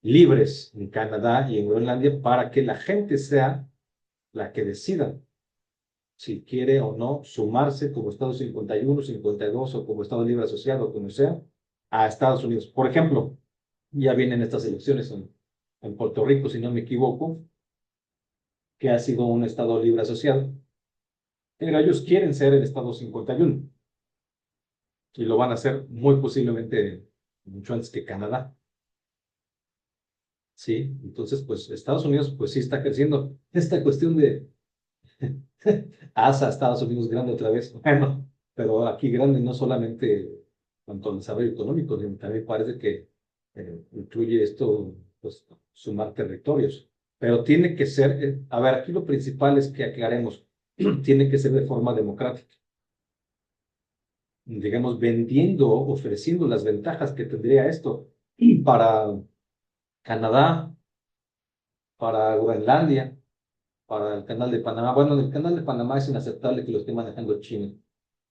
libres en Canadá y en Groenlandia para que la gente sea la que decida si quiere o no sumarse como Estado 51, 52 o como Estado libre asociado o como sea a Estados Unidos. Por ejemplo, ya vienen estas elecciones en Puerto Rico, si no me equivoco, que ha sido un Estado libre asociado, pero ellos quieren ser el Estado 51 y lo van a hacer muy posiblemente mucho antes que Canadá. Sí, entonces pues Estados Unidos pues sí está creciendo. Esta cuestión de asa Estados Unidos grande otra vez, bueno, pero aquí grande no solamente en cuanto al desarrollo económico, sino también parece que incluye esto, pues sumar territorios. Pero tiene que ser, a ver, aquí lo principal es que aclaremos, tiene que ser de forma democrática, digamos, vendiendo, ofreciendo las ventajas que tendría esto para Canadá, para Groenlandia, para el canal de Panamá. Bueno, en el canal de Panamá es inaceptable que lo esté manejando China,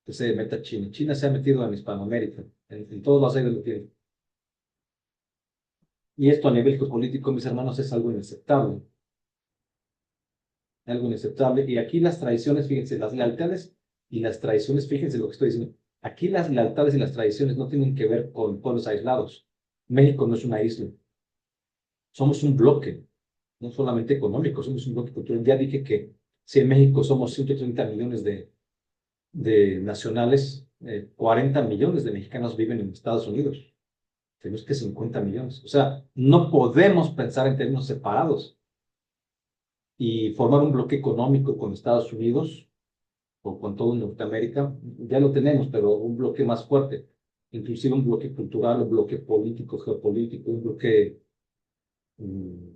que se meta China. China se ha metido en Hispanoamérica, en todos los años lo tiene. Y esto a nivel geopolítico, mis hermanos, es algo inaceptable. Algo inaceptable. Y aquí las tradiciones, fíjense, las lealtades y las tradiciones, fíjense lo que estoy diciendo. Aquí las lealtades y las tradiciones no tienen que ver con pueblos aislados. México no es una isla. Somos un bloque. no solamente económico, somos un bloque cultural. Ya dije que si en México somos 130 millones de nacionales, 40 millones de mexicanos viven en Estados Unidos. Tenemos que 50 millones. O sea, no podemos pensar en términos separados y formar un bloque económico con Estados Unidos o con todo Norteamérica. Ya lo tenemos, pero un bloque más fuerte. Inclusive un bloque cultural, un bloque político, geopolítico, un bloque mm,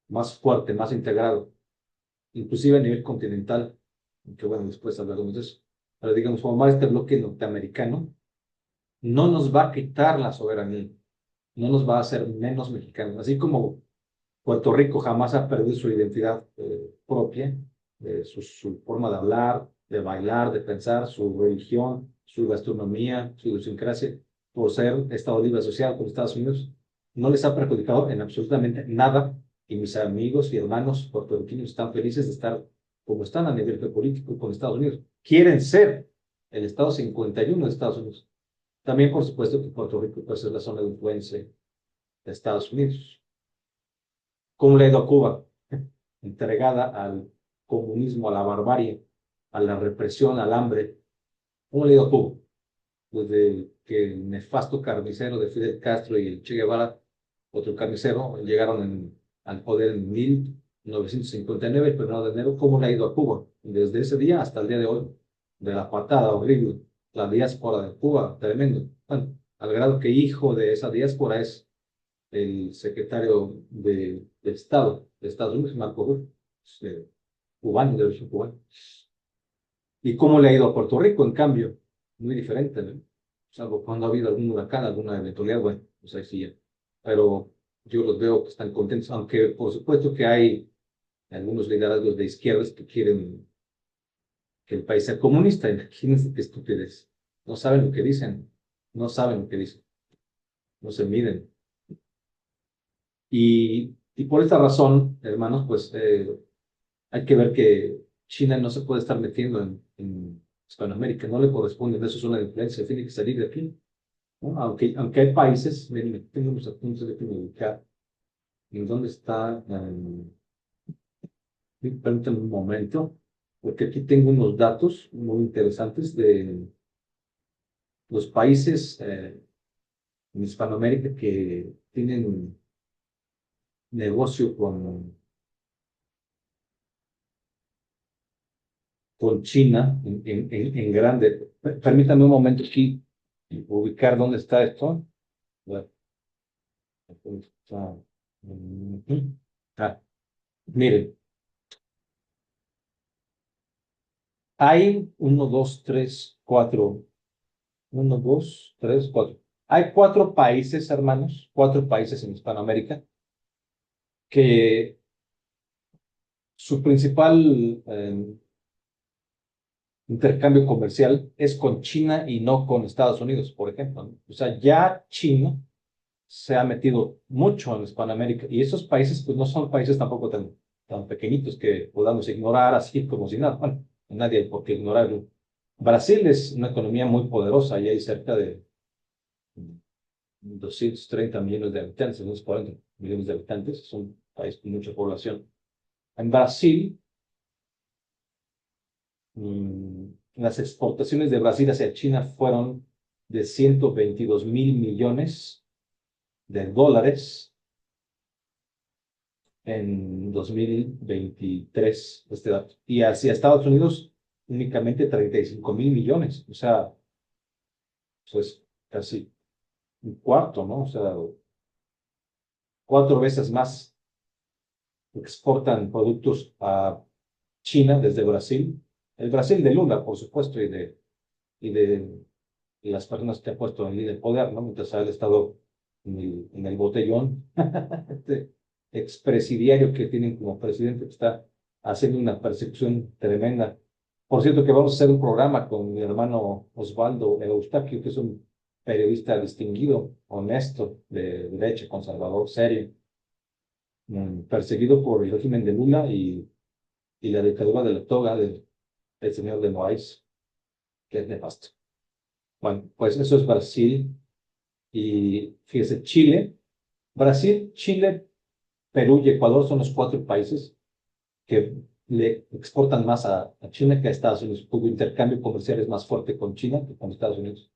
más fuerte, más integrado, inclusive a nivel continental, que bueno, después hablaremos de eso. Pero digamos, formar este bloque norteamericano no nos va a quitar la soberanía, no nos va a hacer menos mexicanos, así como Puerto Rico jamás ha perdido su identidad propia, su forma de hablar, de bailar, de pensar, su religión, su gastronomía, su idiosincrasia, por ser Estado libre asociado con Estados Unidos, no les ha perjudicado en absolutamente nada. Y mis amigos y hermanos puertorriqueños están felices de estar como están a nivel geopolítico con Estados Unidos. Quieren ser el Estado 51 de Estados Unidos. También, por supuesto, que Puerto Rico puede ser la zona de influencia de Estados Unidos. ¿Cómo le ha ido a Cuba? Entregada al comunismo, a la barbarie, a la represión, al hambre. ¿Cómo le ha ido a Cuba? Desde que el nefasto carnicero de Fidel Castro y el Che Guevara, otro carnicero, llegaron al poder en 1959, el 1 de enero. ¿Cómo le ha ido a Cuba? Desde ese día hasta el día de hoy, de la patada horrible, la diáspora de Cuba, tremendo. Bueno, al grado que hijo de esa diáspora es el secretario de Estado de Estados Unidos, Marco Rubio, cubano, de origen cubano. ¿Y cómo le ha ido a Puerto Rico, en cambio? Muy diferente, ¿no? Salvo cuando ha habido algún huracán, alguna eventualidad, bueno, pues ahí sí ya. Pero yo los veo que están contentos, aunque por supuesto que hay algunos liderazgos de izquierdas que quieren que el país sea comunista. Imagínense qué estupidez. No saben lo que dicen, no saben lo que dicen, no se miden. Y por esta razón, hermanos, pues hay que ver que China no se puede estar metiendo en Hispanoamérica, no le corresponde, eso es una influencia, tiene que salir de aquí, ¿no? Aunque hay países, miren, tengo unos apuntes de ubicar, en dónde está, permítanme un momento, porque aquí tengo unos datos muy interesantes de los países en Hispanoamérica que tienen negocio con China en grande. Permítanme un momento aquí ubicar dónde está esto. Bueno, está, ah, miren, hay uno, dos, tres, cuatro, uno, dos, tres, cuatro. Hay cuatro países, hermanos, cuatro países en Hispanoamérica que su principal intercambio comercial es con China y no con Estados Unidos, por ejemplo, ¿no? O sea, ya China se ha metido mucho en Hispanoamérica y esos países pues no son países tampoco tan pequeñitos que podamos ignorar así como si nada. Bueno, nadie hay por qué ignorarlo. Brasil es una economía muy poderosa y hay cerca de 230 millones de habitantes, unos 40 millones de habitantes, es un país con mucha población. En Brasil, las exportaciones de Brasil hacia China fueron de 122.000 millones de dólares en 2023, este dato. Y hacia Estados Unidos únicamente 35.000 millones, o sea, pues casi un cuarto, ¿no? O sea, cuatro veces más exportan productos a China desde Brasil. El Brasil de Lula, por supuesto, y de las personas que ha puesto en el poder, ¿no? Mientras ha estado en el botellón, este expresidiario que tienen como presidente, que está haciendo una persecución tremenda. Por cierto, que vamos a hacer un programa con mi hermano Osvaldo Eustaquio, que es un periodista distinguido, honesto, de derecha, conservador, serio, perseguido por el régimen de Lula y la dictadura de la toga del señor de Moraes, que es nefasto. Bueno, pues eso es Brasil y fíjese, Chile, Brasil, Chile Perú y Ecuador son los cuatro países que le exportan más a China que a Estados Unidos. Su intercambio comercial es más fuerte con China que con Estados Unidos.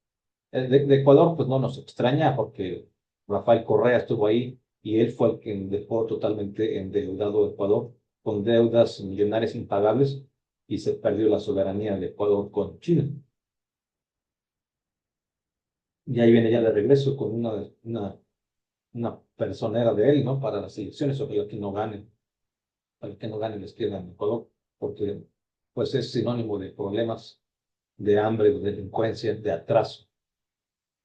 De Ecuador, pues no nos extraña porque Rafael Correa estuvo ahí y él fue el que dejó totalmente endeudado a Ecuador con deudas millonarias impagables y se perdió la soberanía de Ecuador con China. Y ahí viene ya de regreso con una personera de él, ¿no? Para las elecciones, ojalá que no ganen, para que no ganen la izquierda en Ecuador, porque pues es sinónimo de problemas de hambre, de delincuencia, de atraso.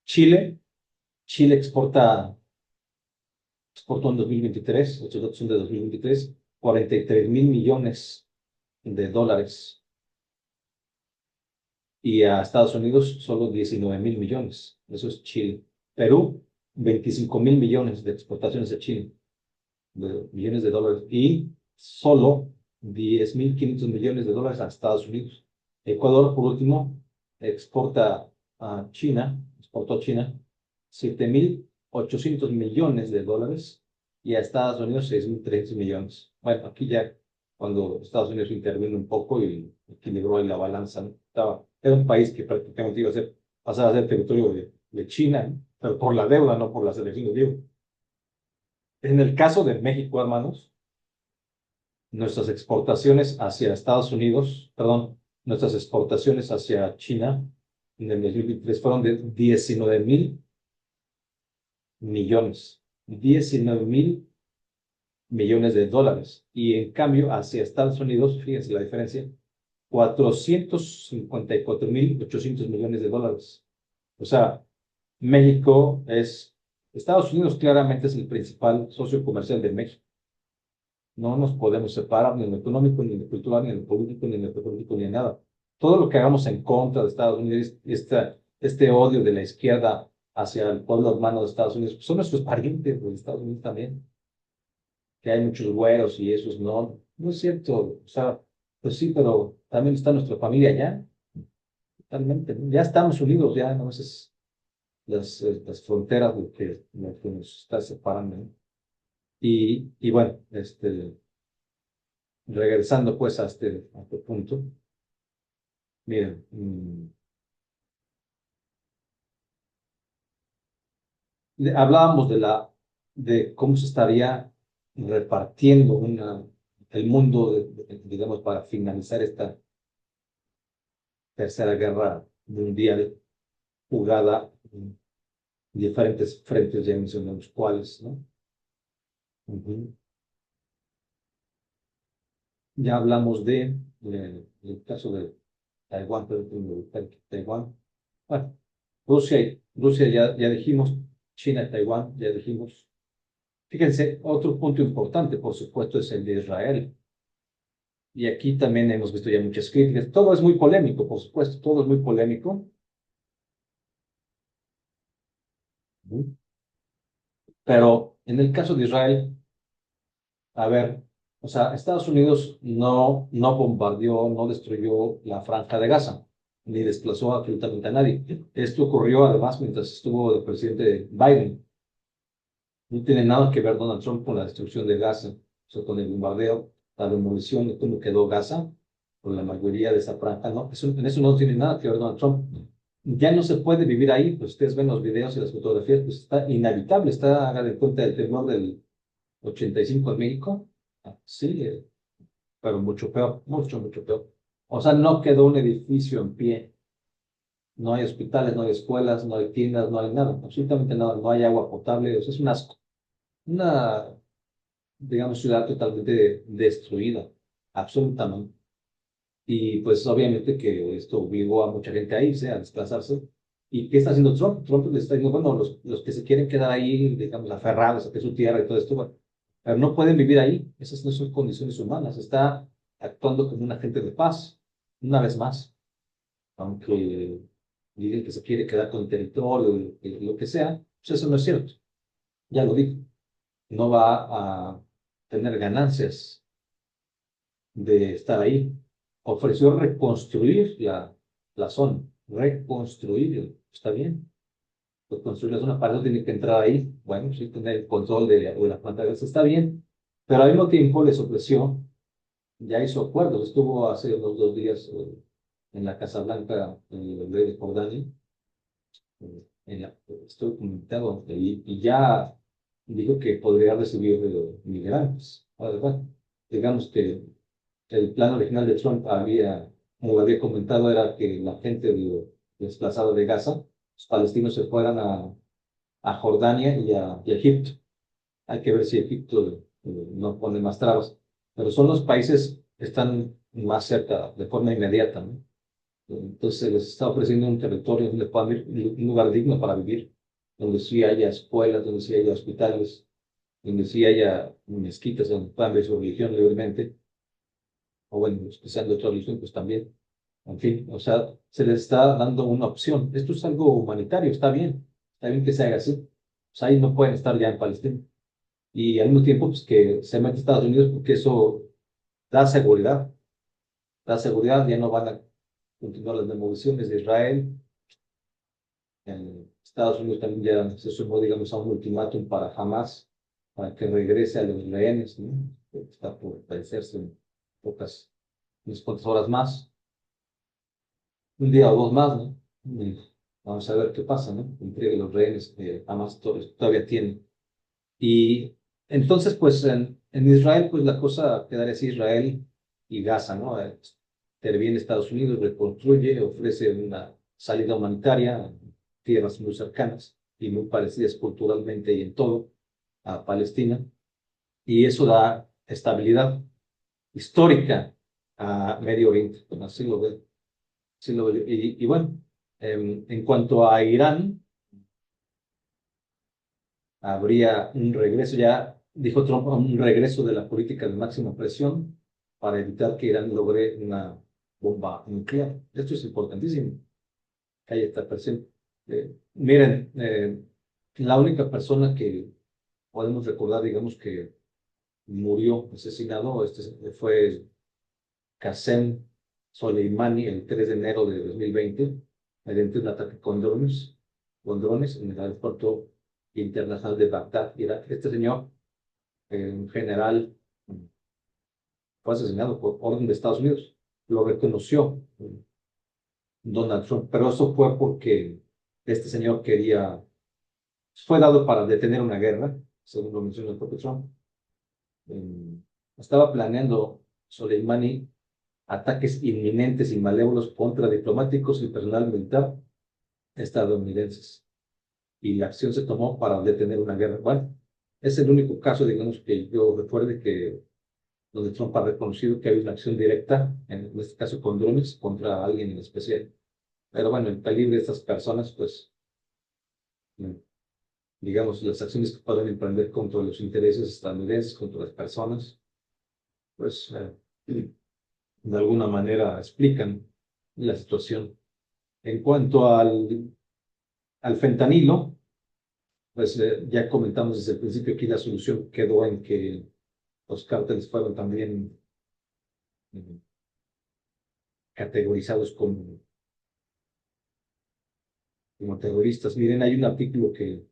Chile, Chile exportó en 2023, estos datos son de 2023, 43.000 millones de dólares y a Estados Unidos solo 19.000 millones. Eso es Chile. Perú, 25.000 millones de exportaciones a Chile, de millones de dólares, y solo 10.500 millones de dólares a Estados Unidos. Ecuador, por último, exportó a China 7.800 millones de dólares y a Estados Unidos 6.300 millones. Bueno, aquí ya cuando Estados Unidos intervino un poco y equilibró ahí la balanza, ¿no? Era un país que prácticamente iba a pasar a ser territorio de China, ¿no? Pero por la deuda, no por las elecciones, digo. En el caso de México, hermanos, nuestras exportaciones hacia Estados Unidos, perdón, nuestras exportaciones hacia China en el 2023 fueron de 19.000 millones, 19.000 millones de dólares. Y en cambio, hacia Estados Unidos, fíjense la diferencia, 454.800 millones de dólares. O sea, México Estados Unidos claramente es el principal socio comercial de México. No nos podemos separar ni en lo económico, ni en lo cultural, ni en lo político, ni en lo político, ni en nada. Todo lo que hagamos en contra de Estados Unidos, este odio de la izquierda hacia el pueblo hermano de Estados Unidos, pues son nuestros parientes de Estados Unidos también, que hay muchos güeros y esos no es cierto. O sea, pues sí, pero también está nuestra familia allá, totalmente, ¿no? Ya estamos unidos, ya no es las fronteras lo que nos está separando, ¿no? Y bueno, regresando pues a este punto, miren, hablábamos de cómo se estaría repartiendo el mundo, digamos, para finalizar esta tercera guerra mundial jugada en diferentes frentes, ya mencionamos cuáles, ¿no? Ujú. Ya hablamos del caso de Taiwán, pero Taiwán. Bueno, Rusia ya dijimos, China y Taiwán ya dijimos. Fíjense, otro punto importante, por supuesto, es el de Israel. Y aquí también hemos visto ya muchas críticas. Todo es muy polémico, por supuesto, todo es muy polémico. Ujú. Pero en el caso de Israel, a ver, o sea, Estados Unidos no bombardeó, no destruyó la franja de Gaza, ni desplazó absolutamente a nadie. Esto ocurrió además mientras estuvo el presidente Biden. No tiene nada que ver Donald Trump con la destrucción de Gaza, o sea, con el bombardeo, la demolición de cómo quedó Gaza, con la mayoría de esa franja, ¿no? En eso no tiene nada que ver Donald Trump. Ya no se puede vivir ahí, pues ustedes ven los videos y las fotografías, pues está inhabitable, hagan de cuenta del temblor del 85 en México. Ah, sí, pero mucho peor, mucho, mucho peor. O sea, no quedó un edificio en pie, no hay hospitales, no hay escuelas, no hay tiendas, no hay nada, absolutamente nada, no hay agua potable, o sea, es una digamos, ciudad totalmente destruida, absolutamente. Y pues obviamente que esto obligó a mucha gente a irse, a desplazarse. ¿Y qué está haciendo Trump? Trump le está diciendo, bueno, los que se quieren quedar ahí, digamos, aferrados a que es su tierra y todo esto, bueno, pero no pueden vivir ahí, esas no son condiciones humanas, está actuando como un agente de paz, una vez más, aunque digan que se quiere quedar con el territorio, lo que sea, pues eso no es cierto, ya lo dijo, no va a tener ganancias de estar ahí. Ofreció reconstruir la zona, reconstruir, está bien. Reconstruir la zona, para eso tiene que entrar ahí. Bueno, sí, tener el control de la planta de gas, está bien, pero al mismo tiempo les ofreció, ya hizo acuerdos, estuvo hace unos 2 días en la Casa Blanca, en el rey de Jordania, estoy comentado, y ya dijo que podría recibir migrantes. Ahora, digamos que el plan original de Trump había, como lo había comentado, era que la gente desplazada de Gaza, los palestinos se fueran a Jordania y a Egipto. Hay que ver si Egipto no pone más trabas, pero son los países que están más cerca, de forma inmediata, ¿no? Entonces les está ofreciendo un territorio donde puedan vivir, un lugar digno para vivir, donde sí haya escuelas, donde sí haya hospitales, donde sí haya mezquitas donde puedan ver su religión libremente, o bueno, los que sean de otra religión, pues también. En fin, o sea, se les está dando una opción. Esto es algo humanitario, está bien que se haga así. Pues ahí no pueden estar ya en Palestina. Y al mismo tiempo, pues que se mete Estados Unidos porque eso da seguridad. Da seguridad, ya no van a continuar las demoliciones de Israel. En Estados Unidos también ya se sumó, digamos, a un ultimátum para Hamas, para que regrese a los rehenes, ¿no? Está por vencerse en pocas, unas cuantas horas más, un día o dos más, ¿no? Y vamos a ver qué pasa, ¿no? Entregue los rehenes que Hamas todavía tiene. Y entonces, pues en Israel, pues la cosa quedaría así, Israel y Gaza, ¿no? Interviene Estados Unidos, reconstruye, ofrece una salida humanitaria, tierras muy cercanas y muy parecidas culturalmente y en todo a Palestina, y eso da estabilidad histórica a Medio Oriente, bueno, así lo ve, así lo ve. Y bueno, en cuanto a Irán, habría un regreso, ya dijo Trump, un regreso de la política de máxima presión para evitar que Irán logre una bomba nuclear. Esto es importantísimo, que haya esta presión. Miren, la única persona que podemos recordar, digamos, que murió asesinado, fue Qasem Soleimani el 3 de enero de 2020, mediante un ataque con drones en el aeropuerto internacional de Bagdad, Irak. Este señor, un general, fue asesinado por orden de Estados Unidos. Lo reconoció Donald Trump, pero eso fue porque este señor fue dado para detener una guerra, según lo menciona el propio Trump. Eh, Estaba planeando Soleimani ataques inminentes y malévolos contra diplomáticos y personal militar estadounidenses. Y la acción se tomó para detener una guerra. Bueno, es el único caso, digamos, que yo recuerde que donde Trump ha reconocido que hay una acción directa, en este caso con drones, contra alguien en especial. Pero bueno, el calibre de estas personas, pues, mm, digamos, las acciones que pueden emprender contra los intereses estadounidenses, contra las personas, pues, de alguna manera explican la situación. En cuanto al fentanilo, pues ya comentamos desde el principio que la solución quedó en que los cárteles fueron también eh, categorizados como terroristas. Miren, hay un artículo que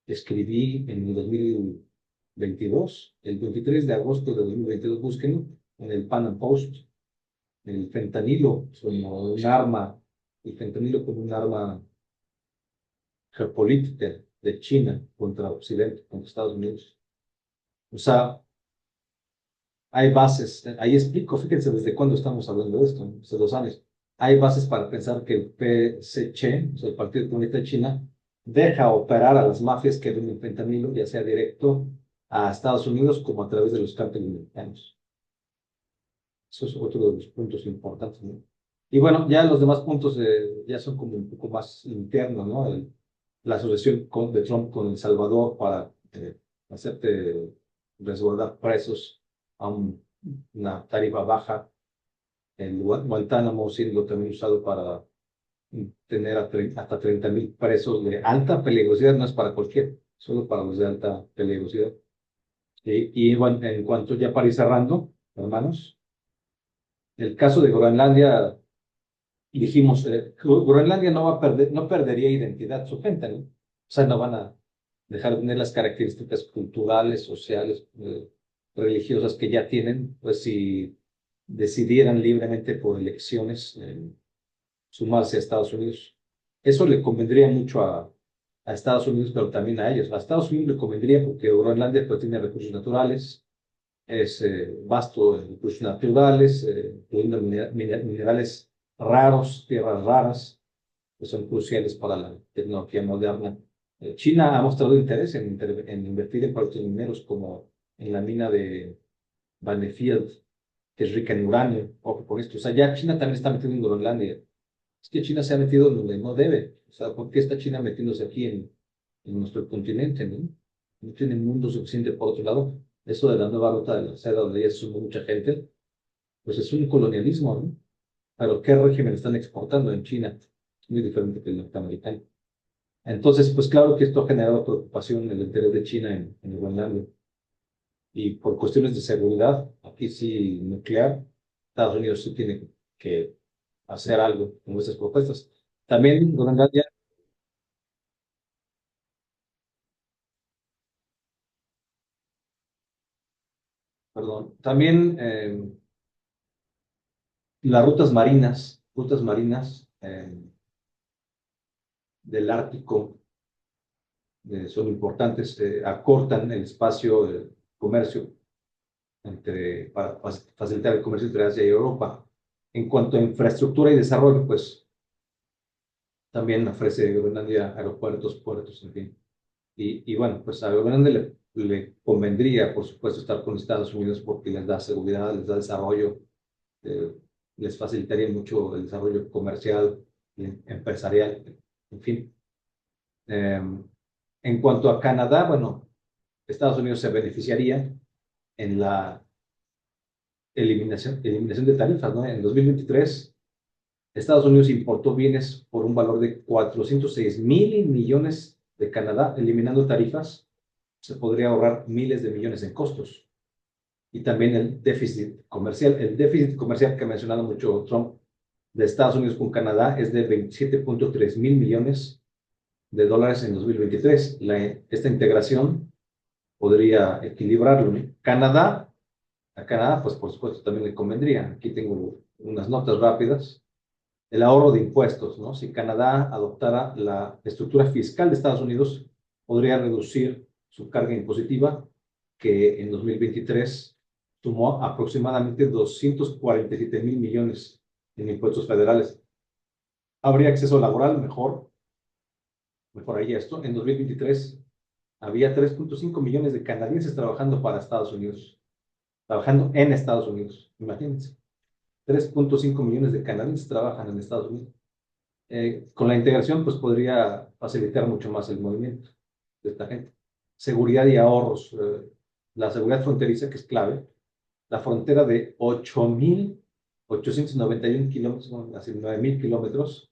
escribí en el 2022, el 23 de agosto de 2022, búsquenlo, en el Pan Am Post, el fentanilo como un arma, el fentanilo como un arma geopolítica de China contra Occidente, contra Estados Unidos. O sea, hay bases, ahí explico, fíjense desde cuándo estamos hablando de esto, ¿no? Hace 2 años. Hay bases para pensar que el PCC, o sea, el Partido Comunista de China, deja operar a las mafias que venden fentanilo, ya sea directo a Estados Unidos como a través de los cárteles mexicanos. Eso es otro de los puntos importantes, ¿no? Y bueno, ya los demás puntos ya son como un poco más internos, ¿no? La asociación de Trump con El Salvador para hacerte resguardar presos a una tarifa baja. El Guantánamo siendo también usado para tener hasta 30,000 presos de alta peligrosidad, no es para cualquier, solo para los de alta peligrosidad. Y bueno, en cuanto ya para ir cerrando, hermanos, el caso de Groenlandia, dijimos, Groenlandia no va a perder, no perdería identidad su gente, ¿no? O sea, no van a dejar de tener las características culturales, sociales, religiosas que ya tienen, pues si decidieran libremente por elecciones sumarse a Estados Unidos. Eso le convendría mucho a Estados Unidos, pero también a ellos. A Estados Unidos le convendría porque Groenlandia pues, tiene recursos naturales, es vasto en recursos naturales, incluyendo minerales raros, tierras raras, que son cruciales para la tecnología moderna. China ha mostrado interés en invertir en proyectos mineros como en la mina de Banefield, que es rica en uranio. Ojo por esto. O sea, ya China también está metiendo en Groenlandia. Es que China se ha metido donde no debe. O sea, ¿por qué está China metiéndose aquí en nuestro continente, ¿no? No tiene mundo suficiente por otro lado. Eso de la nueva ruta de la seda, donde ya se sumó mucha gente, pues es un colonialismo, ¿no? Pero ¿qué régimen están exportando en China? Es muy diferente que el norteamericano. Entonces, pues claro que esto ha generado preocupación en el interior de China en Groenlandia. Y por cuestiones de seguridad, aquí sí nuclear, Estados Unidos sí tiene que hacer algo con estas propuestas. También Groenlandia, perdón, también las rutas marinas del Ártico son importantes, acortan el espacio de comercio para facilitar el comercio entre Asia y Europa. En cuanto a infraestructura y desarrollo, pues también ofrece Groenlandia aeropuertos, puertos, en fin. Y bueno, pues a Groenlandia le convendría, por supuesto, estar con Estados Unidos porque les da seguridad, les da desarrollo, eh, les facilitaría mucho el desarrollo comercial, empresarial, en fin. Eh, en cuanto a Canadá, bueno, Estados Unidos se beneficiaría en la eliminación de tarifas, ¿no? En 2023, Estados Unidos importó bienes por un valor de 406.000 millones de Canadá, eliminando tarifas, se podría ahorrar miles de millones en costos. Y también el déficit comercial que ha mencionado mucho Trump de Estados Unidos con Canadá es de 27.3 mil millones de dólares en 2023. Esta integración podría equilibrarlo, ¿no? A Canadá, pues por supuesto también le convendría. Aquí tengo unas notas rápidas. El ahorro de impuestos, ¿no? Si Canadá adoptara la estructura fiscal de Estados Unidos, podría reducir su carga impositiva, que en 2023 sumó aproximadamente 247.000 millones en impuestos federales. Habría acceso laboral mejoraría esto. En 2023 había 3.5 millones de canadienses trabajando para Estados Unidos, trabajando en Estados Unidos, imagínense. 3.5 millones de canadienses trabajan en Estados Unidos. Con la integración, pues podría facilitar mucho más el movimiento de esta gente. Seguridad y ahorros. La seguridad fronteriza, que es clave. La frontera de 8.891 kilómetros, bueno, así 9.000 kilómetros,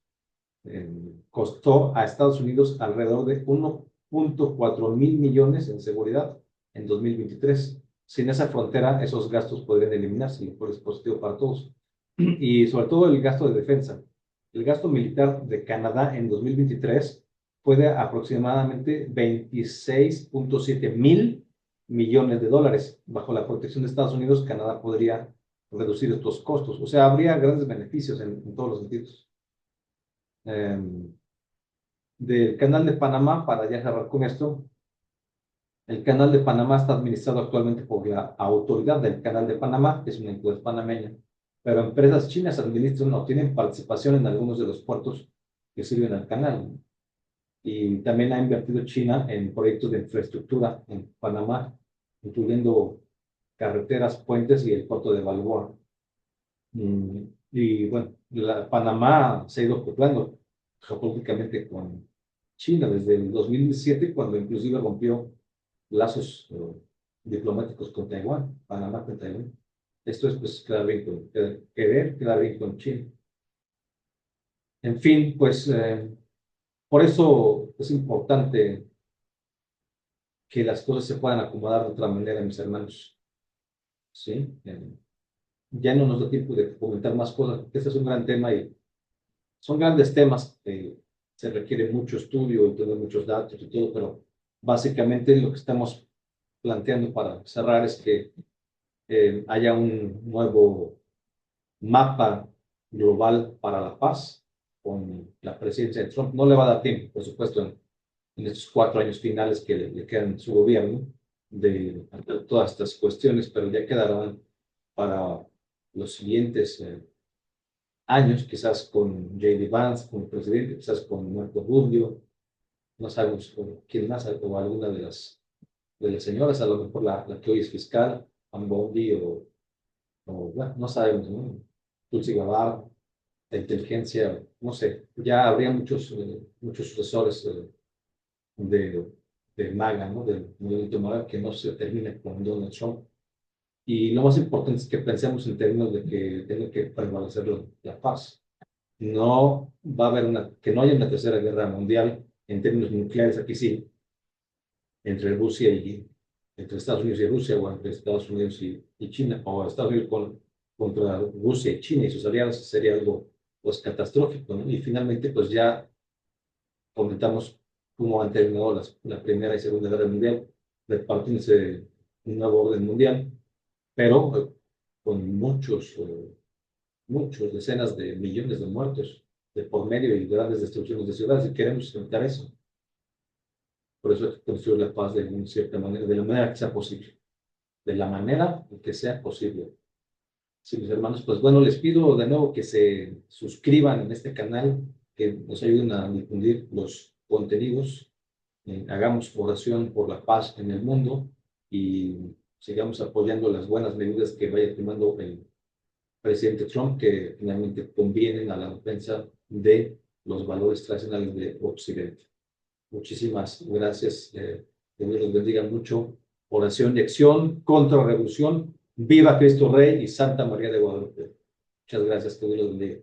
costó a Estados Unidos alrededor de 1.4 mil millones en seguridad en 2023. Sin esa frontera, esos gastos podrían eliminarse, lo cual es positivo para todos. Y sobre todo el gasto de defensa. El gasto militar de Canadá en 2023 fue de aproximadamente 26.7 mil millones de dólares. Bajo la protección de Estados Unidos, Canadá podría reducir estos costos. O sea, habría grandes beneficios en todos los sentidos. Eh, Del Canal de Panamá, para ya cerrar con esto, el Canal de Panamá está administrado actualmente por la Autoridad del Canal de Panamá, que es una entidad panameña, pero empresas chinas administran o tienen participación en algunos de los puertos que sirven al canal. Y también ha invertido China en proyectos de infraestructura en Panamá, incluyendo carreteras, puentes y el puerto de Balboa. Y bueno, Panamá se ha ido acoplando geopolíticamente con China desde el 2007, cuando inclusive rompió lazos diplomáticos con Taiwán, Panamá con Taiwán. Esto es pues quedar bien con China. En fin, pues por eso es importante que las cosas se puedan acomodar de otra manera, mis hermanos. ¿Sí? Ya no nos da tiempo de comentar más cosas, porque este es un gran tema y son grandes temas que se requiere mucho estudio y tener muchos datos y todo, pero básicamente lo que estamos planteando para cerrar es que haya un nuevo mapa global para la paz con la presidencia de Trump. No le va a dar tiempo, por supuesto, en estos 4 años finales que le quedan en su gobierno de todas estas cuestiones, pero ya quedarán para los siguientes años, quizás con J.D. Vance como presidente, quizás con Marco Rubio, no sabemos quién más, o alguna de las señoras, a lo mejor la que hoy es fiscal, Pam Bondi, o bueno, no sabemos, ¿no? Tulsi Gabbard, la inteligencia, no sé, ya habría muchos sucesores de, de MAGA, ¿no? Del movimiento MAGA, que no se termine con Donald Trump. Y lo más importante es que pensemos en términos de que tiene que prevalecer la paz. No va a haber que no haya una tercera guerra mundial en términos nucleares, aquí sí, entre Rusia entre Estados Unidos y Rusia, o entre Estados Unidos y China, o Estados Unidos contra Rusia y China y sus aliados, sería algo pues catastrófico, ¿no? Y finalmente pues ya comentamos cómo han terminado la Primera y Segunda Guerra Mundial, repartiéndose un nuevo orden mundial, pero con muchos, decenas de millones de muertos de por medio y grandes destrucciones de ciudades, y queremos evitar eso. Por eso hay que construir la paz de una cierta manera, de la manera que sea posible, de la manera que sea posible. Sí, mis hermanos, pues bueno, les pido de nuevo que se suscriban en este canal, que nos ayuden a difundir los contenidos, hagamos oración por la paz en el mundo y sigamos apoyando las buenas medidas que vaya tomando el presidente Trump, que finalmente convienen a la defensa de los valores tradicionales de Occidente. Muchísimas gracias. Que Dios los bendiga mucho. Oración y acción contra revolución. Viva Cristo Rey y Santa María de Guadalupe. Muchas gracias. Que Dios los bendiga.